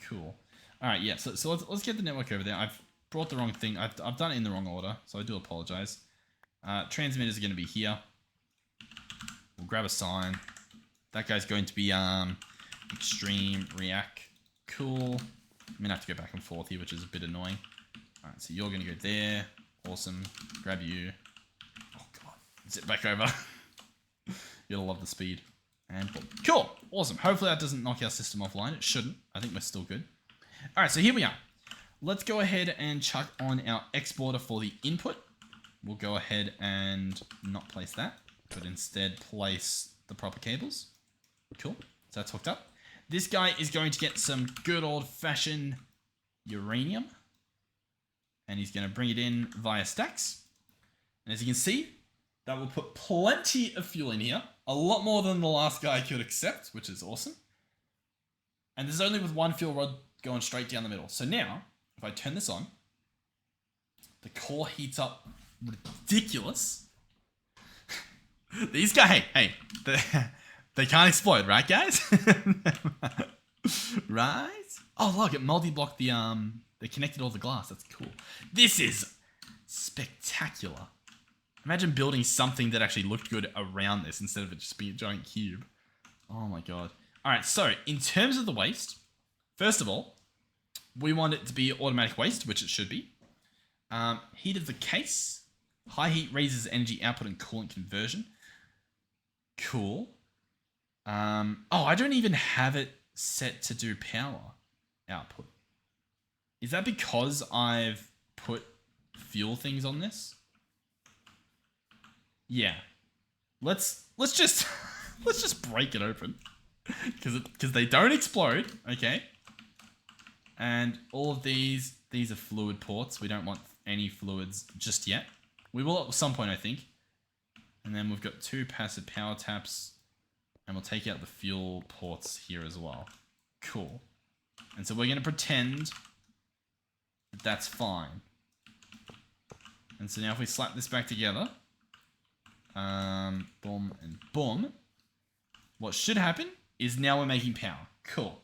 Cool. All right, yeah. So let's get the network over there. I've brought the wrong thing. I've done it in the wrong order, so I do apologize. Transmitters are going to be here. We'll grab a sign. That guy's going to be extreme react. Cool. I'm gonna have to go back and forth here, which is a bit annoying. All right, so you're gonna go there. Awesome. Grab you. Oh god. Zip back over. You'll love the speed. And boom. Cool. Awesome. Hopefully that doesn't knock our system offline. It shouldn't. I think we're still good. All right, so here we are. Let's go ahead and chuck on our exporter for the input. We'll go ahead and not place that, but instead place the proper cables. Cool. So that's hooked up. This guy is going to get some good old-fashioned uranium. And he's going to bring it in via stacks. And as you can see, that will put plenty of fuel in here. A lot more than the last guy could accept, which is awesome. And this is only with 1 fuel rod going straight down the middle. So now, if I turn this on, the core heats up ridiculous. These guys, hey, they can't explode, right, guys? Right? Oh, look, it multi-blocked the They connected all the glass. That's cool. This is spectacular. Imagine building something that actually looked good around this instead of it just being a giant cube. Oh my god. Alright, so in terms of the waste, first of all, we want it to be automatic waste, which it should be. Heat of the case. High heat raises energy output and coolant conversion. Cool. Oh, I don't even have it set to do power output. Is that because I've put fuel things on this? Yeah. Let's just let's just break it open because they don't explode, okay? And all of these are fluid ports. We don't want any fluids just yet. We will at some point, I think. And then we've got 2 passive power taps, and we'll take out the fuel ports here as well. Cool. And so we're going to pretend that that's fine. And so now if we slap this back together, boom and boom, what should happen is now we're making power. Cool.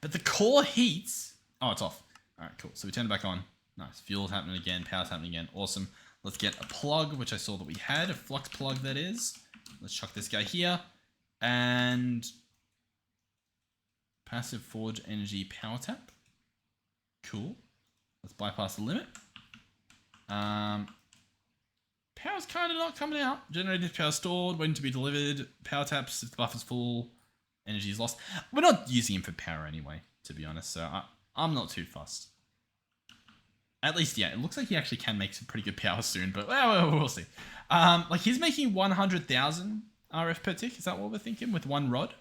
But the core heats... Oh, it's off. All right, cool. So we turn it back on. Nice. Fuel's happening again. Power's happening again. Awesome. Let's get a plug, which I saw that we had. A flux plug, that is. Let's chuck this guy here. And... passive forge energy power tap. Cool. Let's bypass the limit. Power's kind of not coming out. Generated power stored, waiting to be delivered. Power taps if the buffer's full. Energy is lost. We're not using him for power anyway, to be honest, so I'm not too fussed. At least, yeah, it looks like he actually can make some pretty good power soon, but well, we'll see. Like, he's making 100,000 RF per tick. Is that what we're thinking with one rod?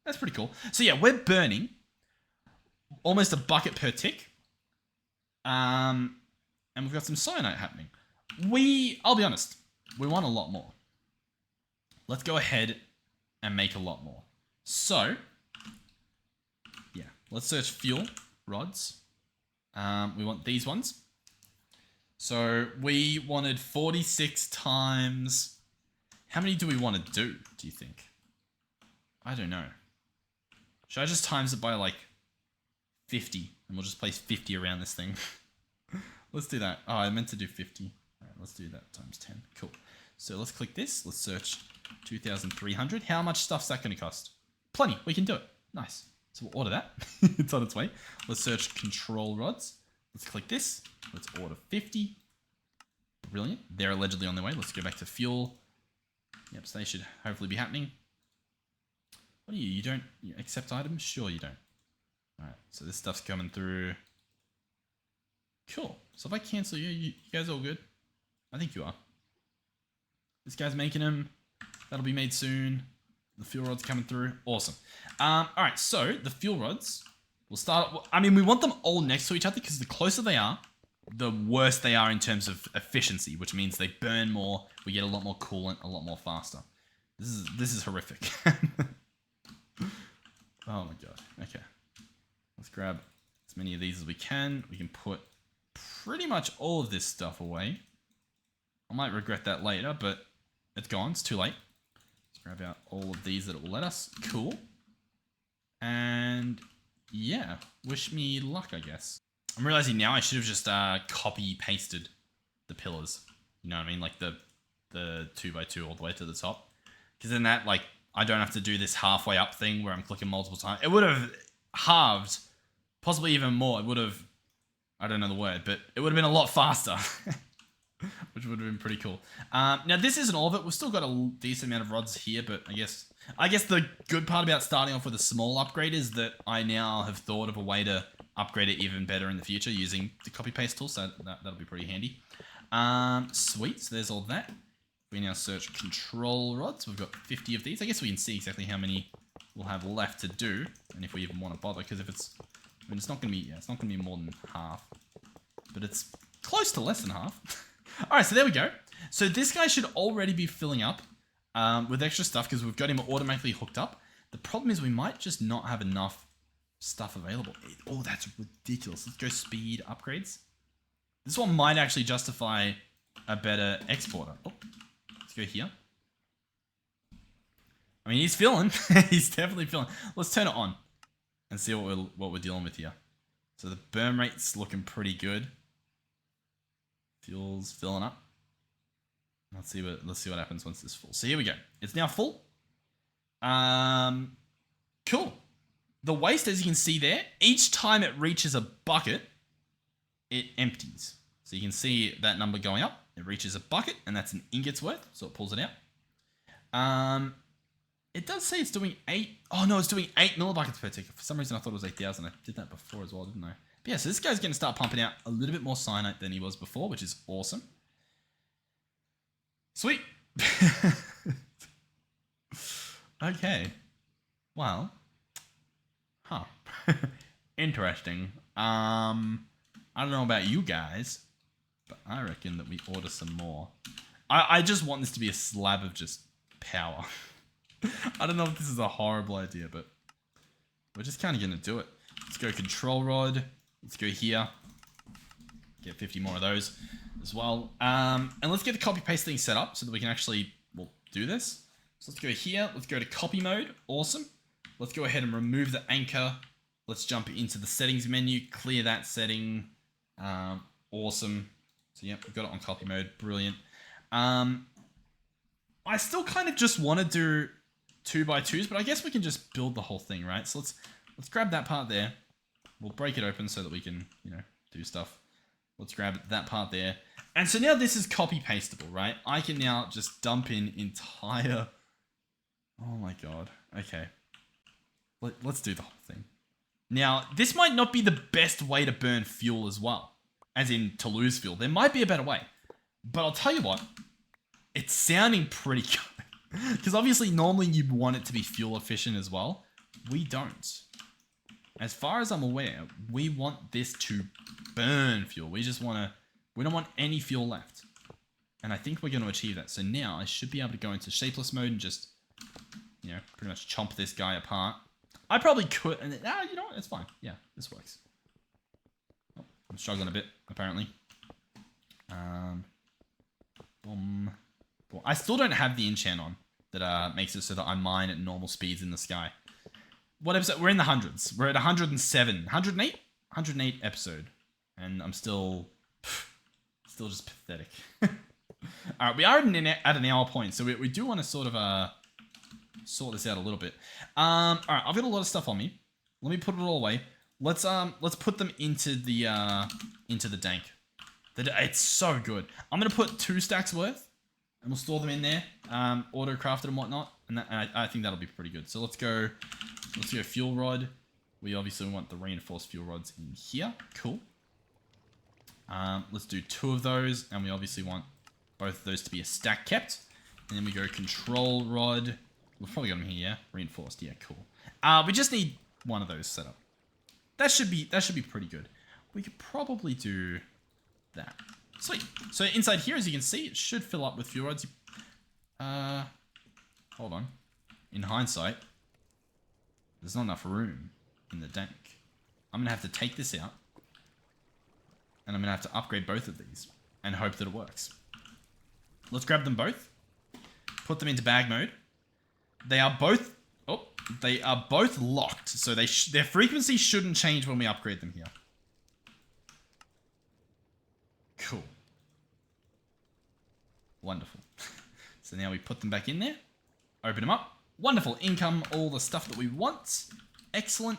That's pretty cool. So yeah, we're burning almost a bucket per tick. And we've got some cyanide happening. I'll be honest, we want a lot more. Let's go ahead and make a lot more. So, yeah, let's search fuel rods. We want these ones. So we wanted 46 times. How many do we want to do you think? I don't know. Should I just times it by like 50? And we'll just place 50 around this thing. Let's do that. Oh, I meant to do 50. All right, let's do that times 10. Cool. So let's click this. Let's search 2,300. How much stuff's that going to cost? Plenty. We can do it. Nice. So we'll order that. It's on its way. Let's search control rods. Let's click this. Let's order 50. Brilliant. They're allegedly on their way. Let's go back to fuel. Yep, so they should hopefully be happening. What do you? You don't accept items? Sure you don't. Alright, so this stuff's coming through. Cool. So if I cancel you guys all good? I think you are. This guy's making them. That'll be made soon. The fuel rod's coming through. Awesome. Alright, so the fuel rods will start... I mean, we want them all next to each other because the closer they are, the worse they are in terms of efficiency, which means they burn more, we get a lot more coolant, a lot more faster. This is horrific. Oh my god. Okay. Let's grab as many of these as we can. We can put pretty much all of this stuff away. I might regret that later, but it's gone. It's too late. Let's grab out all of these that it will let us. Cool. And yeah, wish me luck, I guess. I'm realizing now I should have just copy-pasted the pillars. You know what I mean? Like the 2x2 all the way to the top. Because then that, like, I don't have to do this halfway up thing where I'm clicking multiple times. It would have halved, possibly even more. It would have, I don't know the word, but it would have been a lot faster. Which would have been pretty cool. Now, this isn't all of it. We've still got a decent amount of rods here, but I guess the good part about starting off with a small upgrade is that I now have thought of a way to upgrade it even better in the future using the copy-paste tool, so that'll be pretty handy. Sweet, so there's all that. We now search control rods. We've got 50 of these. I guess we can see exactly how many we'll have left to do, and if we even want to bother, because if it's... I mean, it's not going to be... Yeah, it's not going to be more than half. But it's close to less than half. Alright, so there we go. So this guy should already be filling up with extra stuff because we've got him automatically hooked up. The problem is we might just not have enough stuff available. Oh, that's ridiculous. Let's go speed upgrades. This one might actually justify a better exporter. Oh, let's go here. I mean, he's filling. He's definitely filling. Let's turn it on and see what we're dealing with here. So the burn rate's looking pretty good. Fuel's filling up. Let's see what happens once it's full. So here we go. It's now full. Cool. The waste, as you can see there, each time it reaches a bucket, it empties. So you can see that number going up. It reaches a bucket, and that's an ingot's worth, so it pulls it out. It does say it's doing 8. Oh, no, it's doing 8 millibuckets per ticket. For some reason, I thought it was 8,000. I did that before as well, didn't I? But yeah, so this guy's going to start pumping out a little bit more cyanide than he was before, which is awesome. Sweet. Okay. Well. Huh. Interesting. I don't know about you guys, but I reckon that we order some more. I just want this to be a slab of just power. I don't know if this is a horrible idea, but we're just kind of going to do it. Let's go control rod. Let's go here. Get 50 more of those as well. And let's get the copy paste thing set up so that we can actually, well, do this. So let's go here. Let's go to copy mode. Awesome. Let's go ahead and remove the anchor. Let's jump into the settings menu. Clear that setting. Awesome. So yeah, we've got it on copy mode. Brilliant. I still kind of just want to do 2x2s, but I guess we can just build the whole thing, right? So let's grab that part there. We'll break it open so that we can, do stuff. Let's grab that part there. And so now this is copy pastable, right? I can now just dump in entire... Oh my god. Okay. Let's do the whole thing. Now, this might not be the best way to burn fuel as well. As in, to lose fuel. There might be a better way. But I'll tell you what. It's sounding pretty good. Because obviously, normally you'd want it to be fuel efficient as well. We don't. As far as I'm aware, we want this to burn fuel. We don't want any fuel left. And I think we're going to achieve that. So now I should be able to go into shapeless mode and just, pretty much chomp this guy apart. I probably could, and you know what? It's fine. Yeah, this works. Oh, I'm struggling a bit, apparently. Boom. I still don't have the enchant on that makes it so that I mine at normal speeds in the sky. What episode? We're in the hundreds. We're at 107. 108? 108 episode. And I'm still just pathetic. Alright, we are at an hour point, so we do want to sort of sort this out a little bit. Alright, I've got a lot of stuff on me. Let me put it all away. Let's put them into the dank. It's so good. I'm gonna put 2 stacks worth, and we'll store them in there, auto crafted and whatnot, and I think that'll be pretty good. So let's go fuel rod. We obviously want the reinforced fuel rods in here. Cool. Let's do 2 of those, and we obviously want both of those to be a stack kept. And then we go control rod. We've probably got them here, yeah? Reinforced, yeah, cool. We just need 1 of those set up. That should be pretty good. We could probably do that. Sweet. So inside here, as you can see, it should fill up with fuel rods. Hold on. In hindsight, there's not enough room in the tank. I'm going to have to take this out. And I'm going to have to upgrade both of these. And hope that it works. Let's grab them both. Put them into bag mode. They are both locked. So their frequency shouldn't change when we upgrade them here. Cool. Wonderful. So now we put them back in there. Open them up. Wonderful. Income all the stuff that we want. Excellent.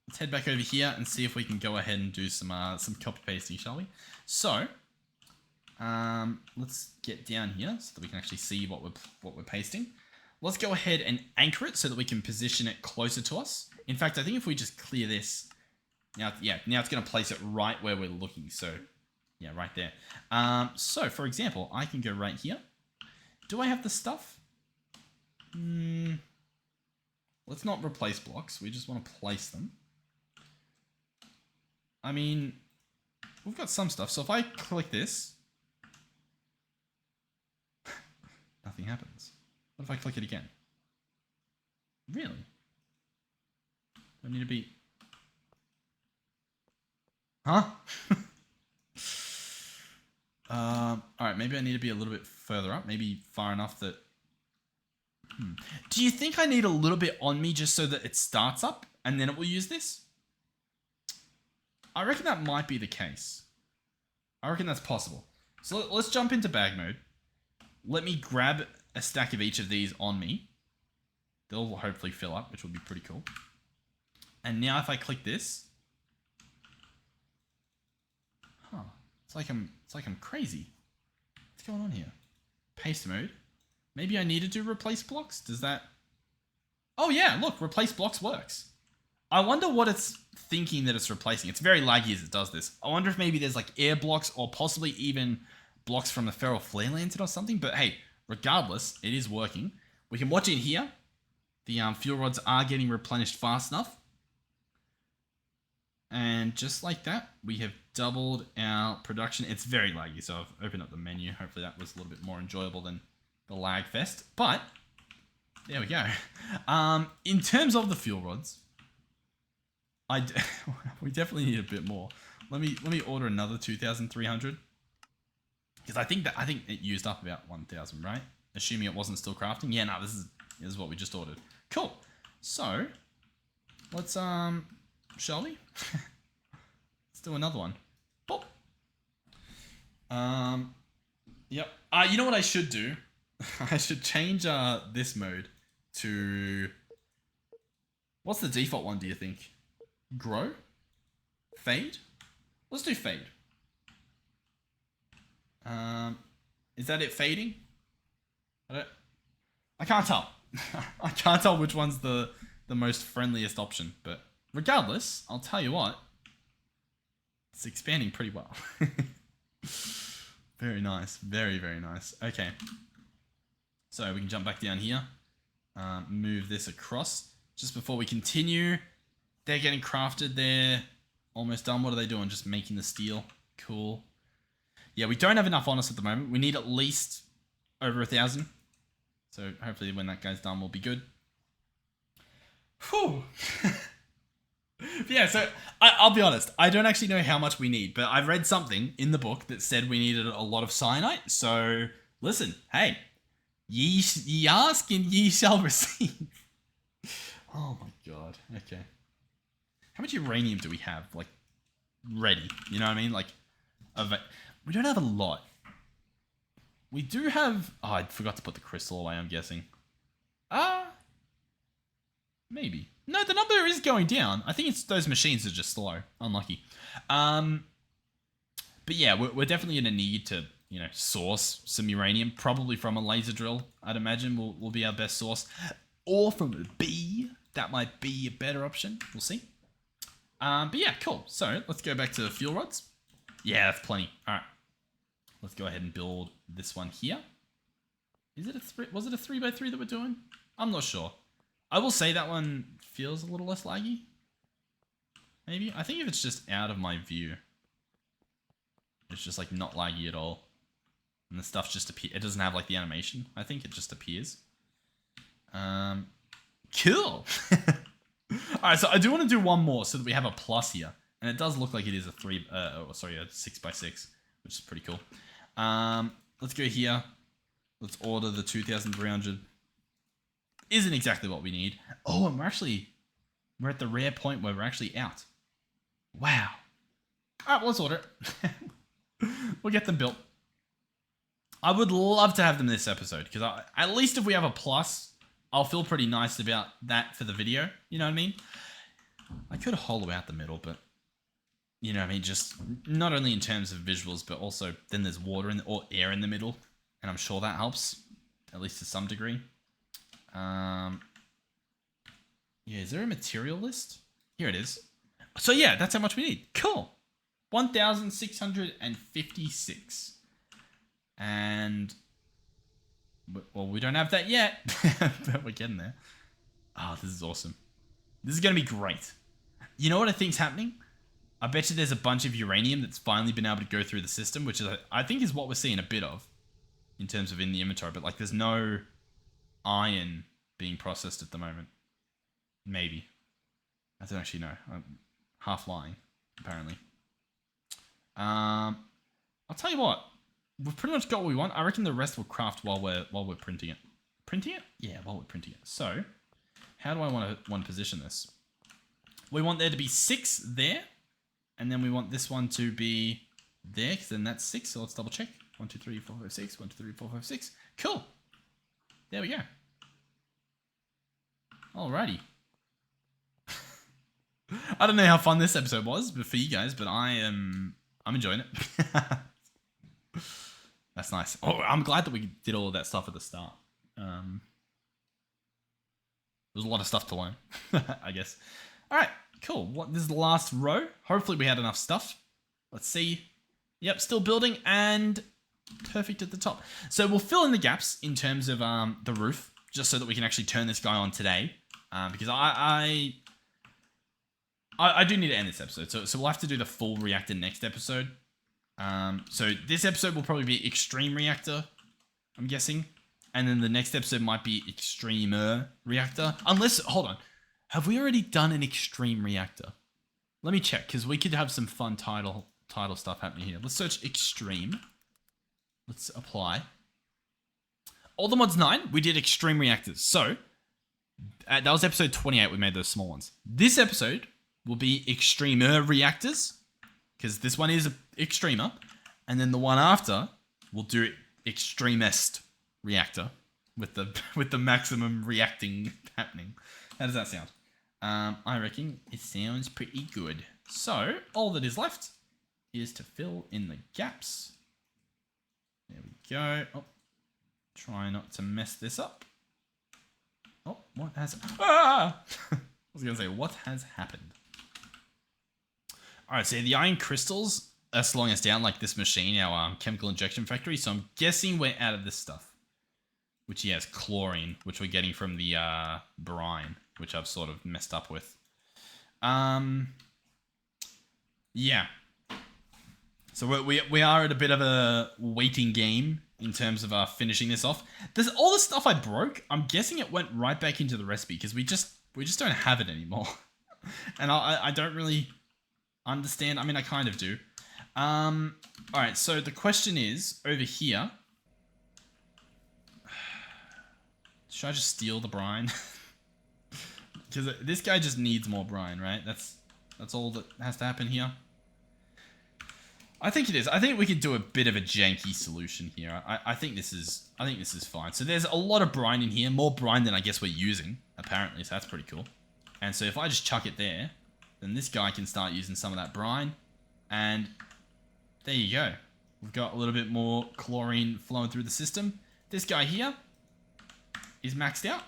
Let's head back over here and see if we can go ahead and do some copy pasting, shall we? So, let's get down here so that we can actually see what we're pasting. Let's go ahead and anchor it so that we can position it closer to us. In fact, I think if we just clear this, now it's going to place it right where we're looking. So, yeah, right there. So, for example, I can go right here. Do I have the stuff? Let's not replace blocks. We just want to place them. I mean, we've got some stuff. So if I click this, nothing happens. What if I click it again? Really? I need to be... Huh? Alright, maybe I need to be a little bit further up. Maybe far enough that... Do you think I need a little bit on me just so that it starts up and then it will use this? I reckon that might be the case. I reckon that's possible. So let's jump into bag mode. Let me grab a stack of each of these on me. They'll hopefully fill up, which will be pretty cool. And now if I click this, it's like I'm crazy. What's going on here? Paste mode. Maybe I need to do replace blocks. Does that? Oh yeah, look, replace blocks works. I wonder what it's thinking that it's replacing. It's very laggy as it does this. I wonder if maybe there's like air blocks or possibly even blocks from the Feral Flare Lantern or something. But hey, regardless, it is working. We can watch it here. The fuel rods are getting replenished fast enough. And just like that, we have doubled our production. It's very laggy, so I've opened up the menu. Hopefully that was a little bit more enjoyable than the lag fest. But there we go. In terms of the fuel rods, we definitely need a bit more. Let me order another 2,300 because I think it used up about 1,000, right? Assuming it wasn't still crafting. Yeah, no, this is what we just ordered. Cool. So let's shall we? Let's do another one. Pop. Yep. You know what I should do? I should change this mode to, what's the default one, do you think? Grow? Fade? Let's do fade. Is that it fading? I can't tell. I can't tell which one's the most friendliest option, but regardless, I'll tell you what, it's expanding pretty well. Very nice. Very, very nice. Okay. So we can jump back down here. Move this across. Just before we continue, they're getting crafted. They're almost done. What are they doing? Just making the steel. Cool. Yeah, we don't have enough on us at the moment. We need at least over 1,000. So hopefully when that guy's done, we'll be good. Whew. Yeah, so I'll be honest. I don't actually know how much we need, but I read something in the book that said we needed a lot of cyanite. So listen, hey, ye ask and ye shall receive. Oh my god. Okay. How much uranium do we have? Like, ready. You know what I mean? Like, we don't have a lot. We do have... Oh, I forgot to put the crystal away, I'm guessing. Maybe. No, the number is going down. I think it's those machines are just slow. Unlucky. But yeah, we're definitely going to need to, you know, source some uranium. Probably from a laser drill, I'd imagine, will be our best source. Or from a bee. That might be a better option. We'll see. But yeah, cool. So, let's go back to the fuel rods. Yeah, that's plenty. Alright. Let's go ahead and build this one here. Is it was it a 3x3 that we're doing? I'm not sure. I will say that one feels a little less laggy. Maybe. I think if it's just out of my view. It's just like not laggy at all. And the stuff just appears. It doesn't have like the animation. I think it just appears. Cool. Alright, so I do want to do one more so that we have a plus here. And it does look like it is a 6x6, which is pretty cool. Let's go here. Let's order the 2,300. Isn't exactly what we need. Oh, and we're at the rare point where we're actually out. Wow. Alright, well, let's order it. We'll get them built. I would love to have them this episode, because at least if we have a plus, I'll feel pretty nice about that for the video. You know what I mean? I could hollow out the middle, but you know what I mean? Just not only in terms of visuals, but also then there's water or air in the middle. And I'm sure that helps, at least to some degree. Yeah, is there a material list? Here it is. So yeah, that's how much we need. Cool. 1,656. And, well, we don't have that yet, but we're getting there. Oh, this is awesome. This is going to be great. You know what I think's happening? I bet you there's a bunch of uranium that's finally been able to go through the system, which is, I think is what we're seeing a bit of in terms of in the inventory, but like there's no iron being processed at the moment. Maybe. I don't actually know. I'm half lying, apparently. I'll tell you what. We've pretty much got what we want. I reckon the rest will craft while we're printing it. Printing it? Yeah, while we're printing it. So, how do I want to position this? We want there to be 6 there. And then we want this one to be there, because then that's 6. So let's double check. 1, 2, 3, 4, 5, 6. 1, 2, 3, 4, 5, 6. Cool. There we go. Alrighty. I don't know how fun this episode was, but for you guys, but I'm enjoying it. That's nice. Oh, I'm glad that we did all of that stuff at the start. There's a lot of stuff to learn, I guess. All right, cool. This is the last row. Hopefully we had enough stuff. Let's see. Yep, still building and perfect at the top. So we'll fill in the gaps in terms of the roof, just so that we can actually turn this guy on today. Because I do need to end this episode. So we'll have to do the full reactor next episode. So this episode will probably be extreme reactor, I'm guessing. And then the next episode might be extremer reactor. Unless, hold on. Have we already done an extreme reactor? Let me check, because we could have some fun title stuff happening here. Let's search extreme. Let's apply. All the mods 9, we did extreme reactors. So, that was episode 28, we made those small ones. This episode will be extremer reactors, because this one is extremer. And then the one after, we'll do extremist reactor with the maximum reacting happening. How does that sound? I reckon it sounds pretty good. So all that is left is to fill in the gaps. There we go. Oh, try not to mess this up. Oh, what has... Ah! I was going to say, what has happened? All right, so the iron crystals are slowing us down, like this machine, our chemical injection factory. So I'm guessing we're out of this stuff. Which, he has chlorine, which we're getting from the brine, which I've sort of messed up with. Yeah. So we are at a bit of a waiting game in terms of finishing this off. There's all the stuff I broke. I'm guessing it went right back into the recipe because we just don't have it anymore. And I don't really understand. I mean, I kind of do. All right. So the question is over here. Should I just steal the brine? Because this guy just needs more brine, right? That's all that has to happen here. I think it is. I think we could do a bit of a janky solution here. I think this is fine. So there's a lot of brine in here, more brine than I guess we're using, apparently. So that's pretty cool. And so if I just chuck it there, then this guy can start using some of that brine. And there you go. We've got a little bit more chlorine flowing through the system. This guy here is maxed out.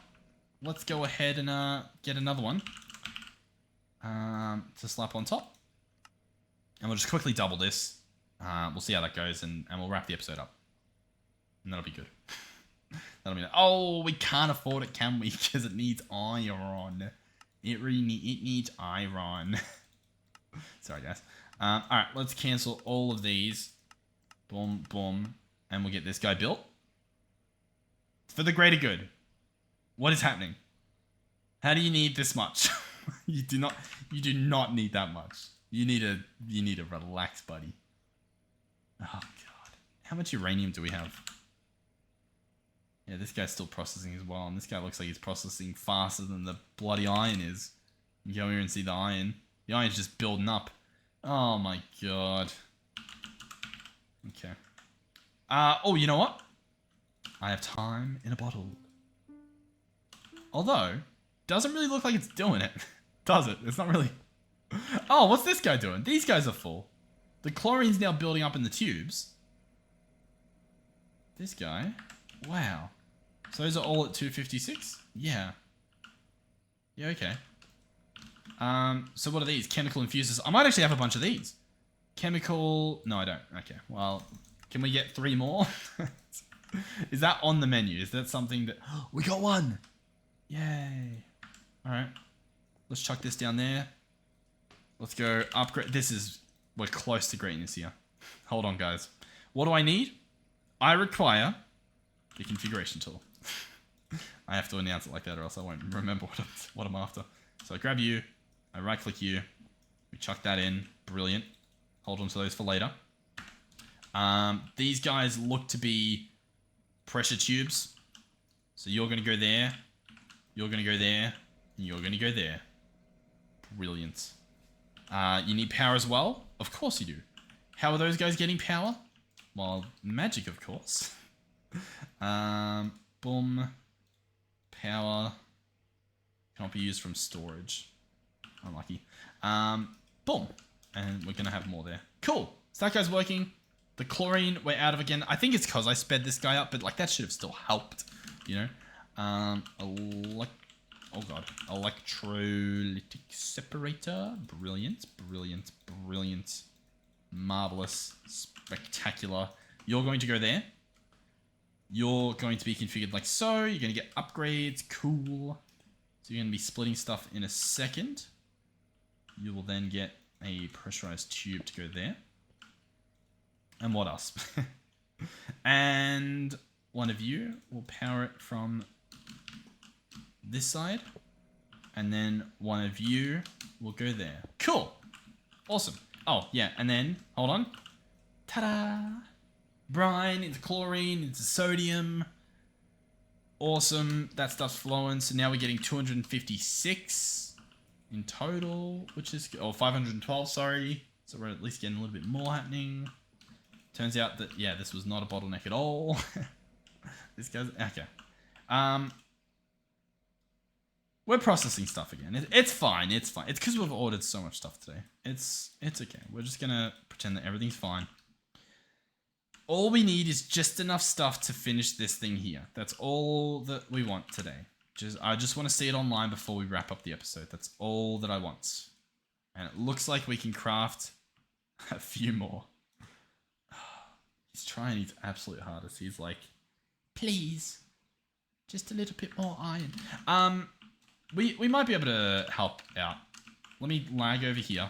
Let's go ahead and get another one to slap on top. And we'll just quickly double this. We'll see how that goes, and we'll wrap the episode up. And that'll be good. That'll be... Oh, we can't afford it, can we? Because it needs iron. It needs iron. Sorry, guys. Alright, let's cancel all of these. Boom, boom. And we'll get this guy built. For the greater good. What is happening? How do you need this much? You do not need that much. You need to relax, buddy. Oh god. How much uranium do we have? Yeah, this guy's still processing as well, and this guy looks like he's processing faster than the bloody iron is. You go here and see the iron. The iron's just building up. Oh my god. Okay. Oh, you know what? I have time in a bottle. Although, doesn't really look like it's doing it. Does it? It's not really... Oh, what's this guy doing? These guys are full. The chlorine's now building up in the tubes. This guy... Wow. So those are all at 256? Yeah. Yeah, okay. So what are these? Chemical infusers. I might actually have a bunch of these. Chemical... No, I don't. Okay, well... Can we get 3 more? Is that on the menu? Is that something that... We got one! Yay. Alright. Let's chuck this down there. Let's go upgrade. We're close to greatness here. Hold on, guys. What do I need? I require the configuration tool. I have to announce it like that or else I won't remember what I'm after. So I grab you. I right click you. We chuck that in. Brilliant. Hold on to those for later. These guys look to be pressure tubes. So you're going to go there. You're going to go there. And you're going to go there. Brilliant. You need power as well? Of course you do. How are those guys getting power? Well, magic, of course. Boom. Power. Can't be used from storage. Unlucky. Boom. And we're going to have more there. Cool. So that guy's working. The chlorine we're out of again. I think it's because I sped this guy up, but like that should have still helped, you know? Oh god. Electrolytic separator. Brilliant. Brilliant. Brilliant. Marvelous. Spectacular. You're going to go there. You're going to be configured like so. You're going to get upgrades. Cool. So you're going to be splitting stuff in a second. You will then get a pressurized tube to go there. And what else? And one of you will power it from this side. And then one of you will go there. Cool. Awesome. Oh, yeah. And then, hold on. Ta-da! Brine into chlorine into sodium. Awesome. That stuff's flowing. So now we're getting 256 in total, which is... Oh, 512, sorry. So we're at least getting a little bit more happening. Turns out that, yeah, this was not a bottleneck at all. This guy's... Okay. We're processing stuff again. It's fine. It's fine. It's because we've ordered so much stuff today. It's okay. We're just going to pretend that everything's fine. All we need is just enough stuff to finish this thing here. That's all that we want today. I just want to see it online before we wrap up the episode. That's all that I want. And it looks like we can craft a few more. He's trying his absolute hardest. He's like, please, just a little bit more iron. We might be able to help out. Let me lag over here.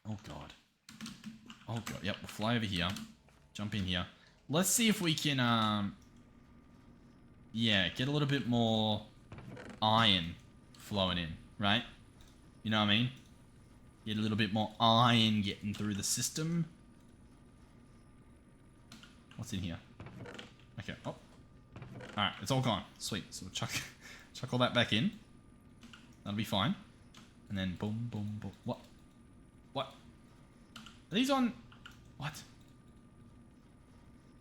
Oh god. Oh god. Yep, we'll fly over here. Jump in here. Let's see if we can, yeah, get a little bit more iron flowing in, right? You know what I mean? Get a little bit more iron getting through the system. What's in here? Okay. Oh. Alright, it's all gone. Sweet. So we'll chuck all that back in. That'll be fine. And then boom, boom, boom. What? What? Are these on... What?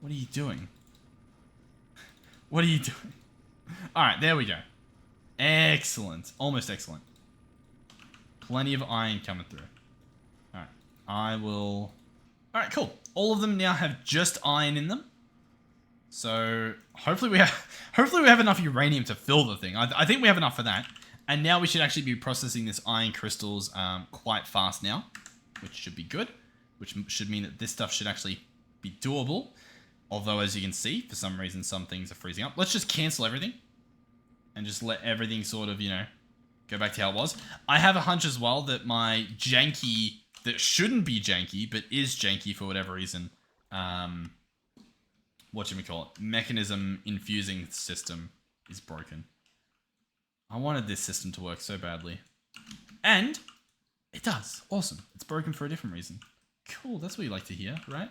What are you doing? What are you doing? Alright, there we go. Excellent. Almost excellent. Plenty of iron coming through. Alright, I will... Alright, cool. All of them now have just iron in them. So, hopefully we have enough uranium to fill the thing. I think we have enough for that. And now we should actually be processing this iron crystals quite fast now. Which should be good. Which should mean that this stuff should actually be doable. Although, as you can see, for some reason, some things are freezing up. Let's just cancel everything. And just let everything sort of, you know, go back to how it was. I have a hunch as well that my janky, that shouldn't be janky, but is janky for whatever reason, whatchamacallit, mechanism infusing system is broken. I wanted this system to work so badly. And it does. Awesome. It's broken for a different reason. Cool, that's what you like to hear, right?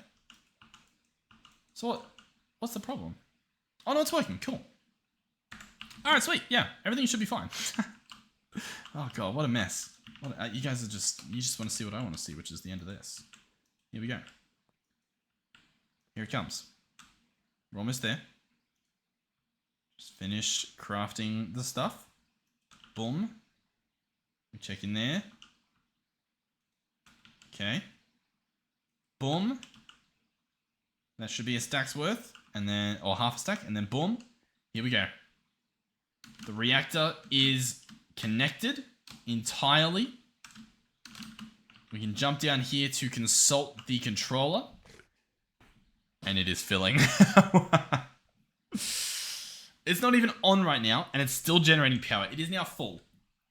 So what's the problem? Oh no, it's working. Cool. Alright, sweet. Yeah, everything should be fine. Oh god, what a mess. You guys are you just want to see what I want to see, which is the end of this. Here we go. Here it comes. We're almost there. Just finish crafting the stuff. Boom. We check in there. Okay. Boom. That should be a stack's worth. And then, or half a stack. And then boom. Here we go. The reactor is connected entirely. We can jump down here to consult the controller. And it is filling. It's not even on right now, and it's still generating power. It is now full.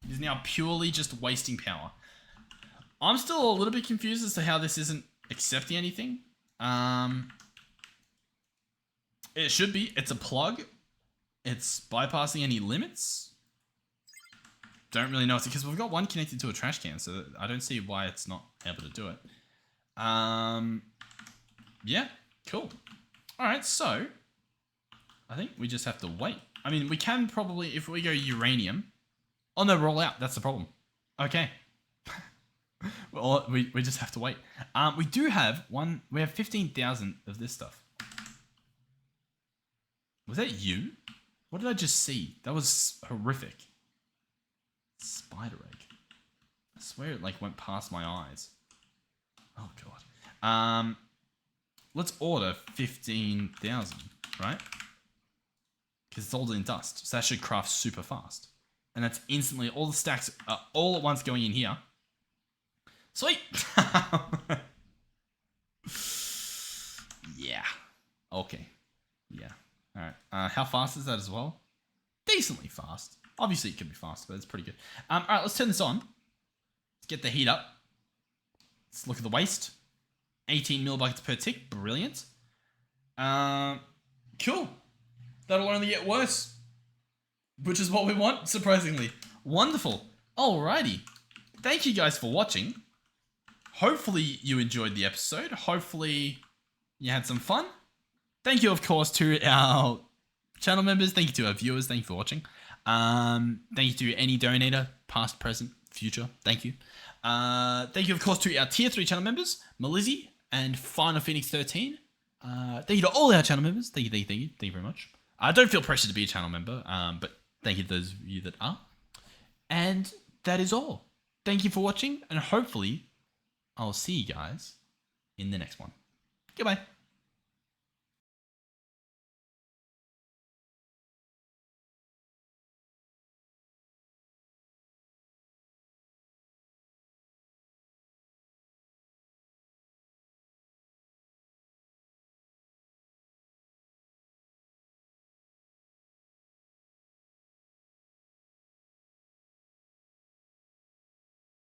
It is now purely just wasting power. I'm still a little bit confused as to how this isn't accepting anything. It should be. It's a plug. It's bypassing any limits. Don't really know. It's because we've got one connected to a trash can, so I don't see why it's not able to do it. Yeah, cool. All right, so I think we just have to wait. I mean, we can probably, if we go uranium. Oh no, we're all out. That's the problem. Okay. Well, we just have to wait. We do have one. We have 15,000 of this stuff. Was that you? What did I just see? That was horrific. Spider egg. I swear it like went past my eyes. Oh god. Let's order 15,000, right? Because it's all in dust, so that should craft super fast. And that's instantly all the stacks are all at once going in here. Sweet. Yeah. Okay. Yeah. All right. How fast is that as well? Decently fast. Obviously, it could be faster, but it's pretty good. All right, let's turn this on. Let's get the heat up. Let's look at the waste. 18 millibuckets per tick. Brilliant. Cool. That'll only get worse. Which is what we want, surprisingly. Wonderful. Alrighty. Thank you guys for watching. Hopefully you enjoyed the episode. Hopefully you had some fun. Thank you, of course, to our channel members. Thank you to our viewers. Thank you for watching. Thank you to any donator, past, present, future. Thank you. Thank you, of course, to our tier 3 channel members, Melizzy and Final Phoenix 13. Thank you to all our channel members. Thank you. Thank you very much. I don't feel pressured to be a channel member, but thank you to those of you that are. And that is all. Thank you for watching, and hopefully I'll see you guys in the next one. Goodbye.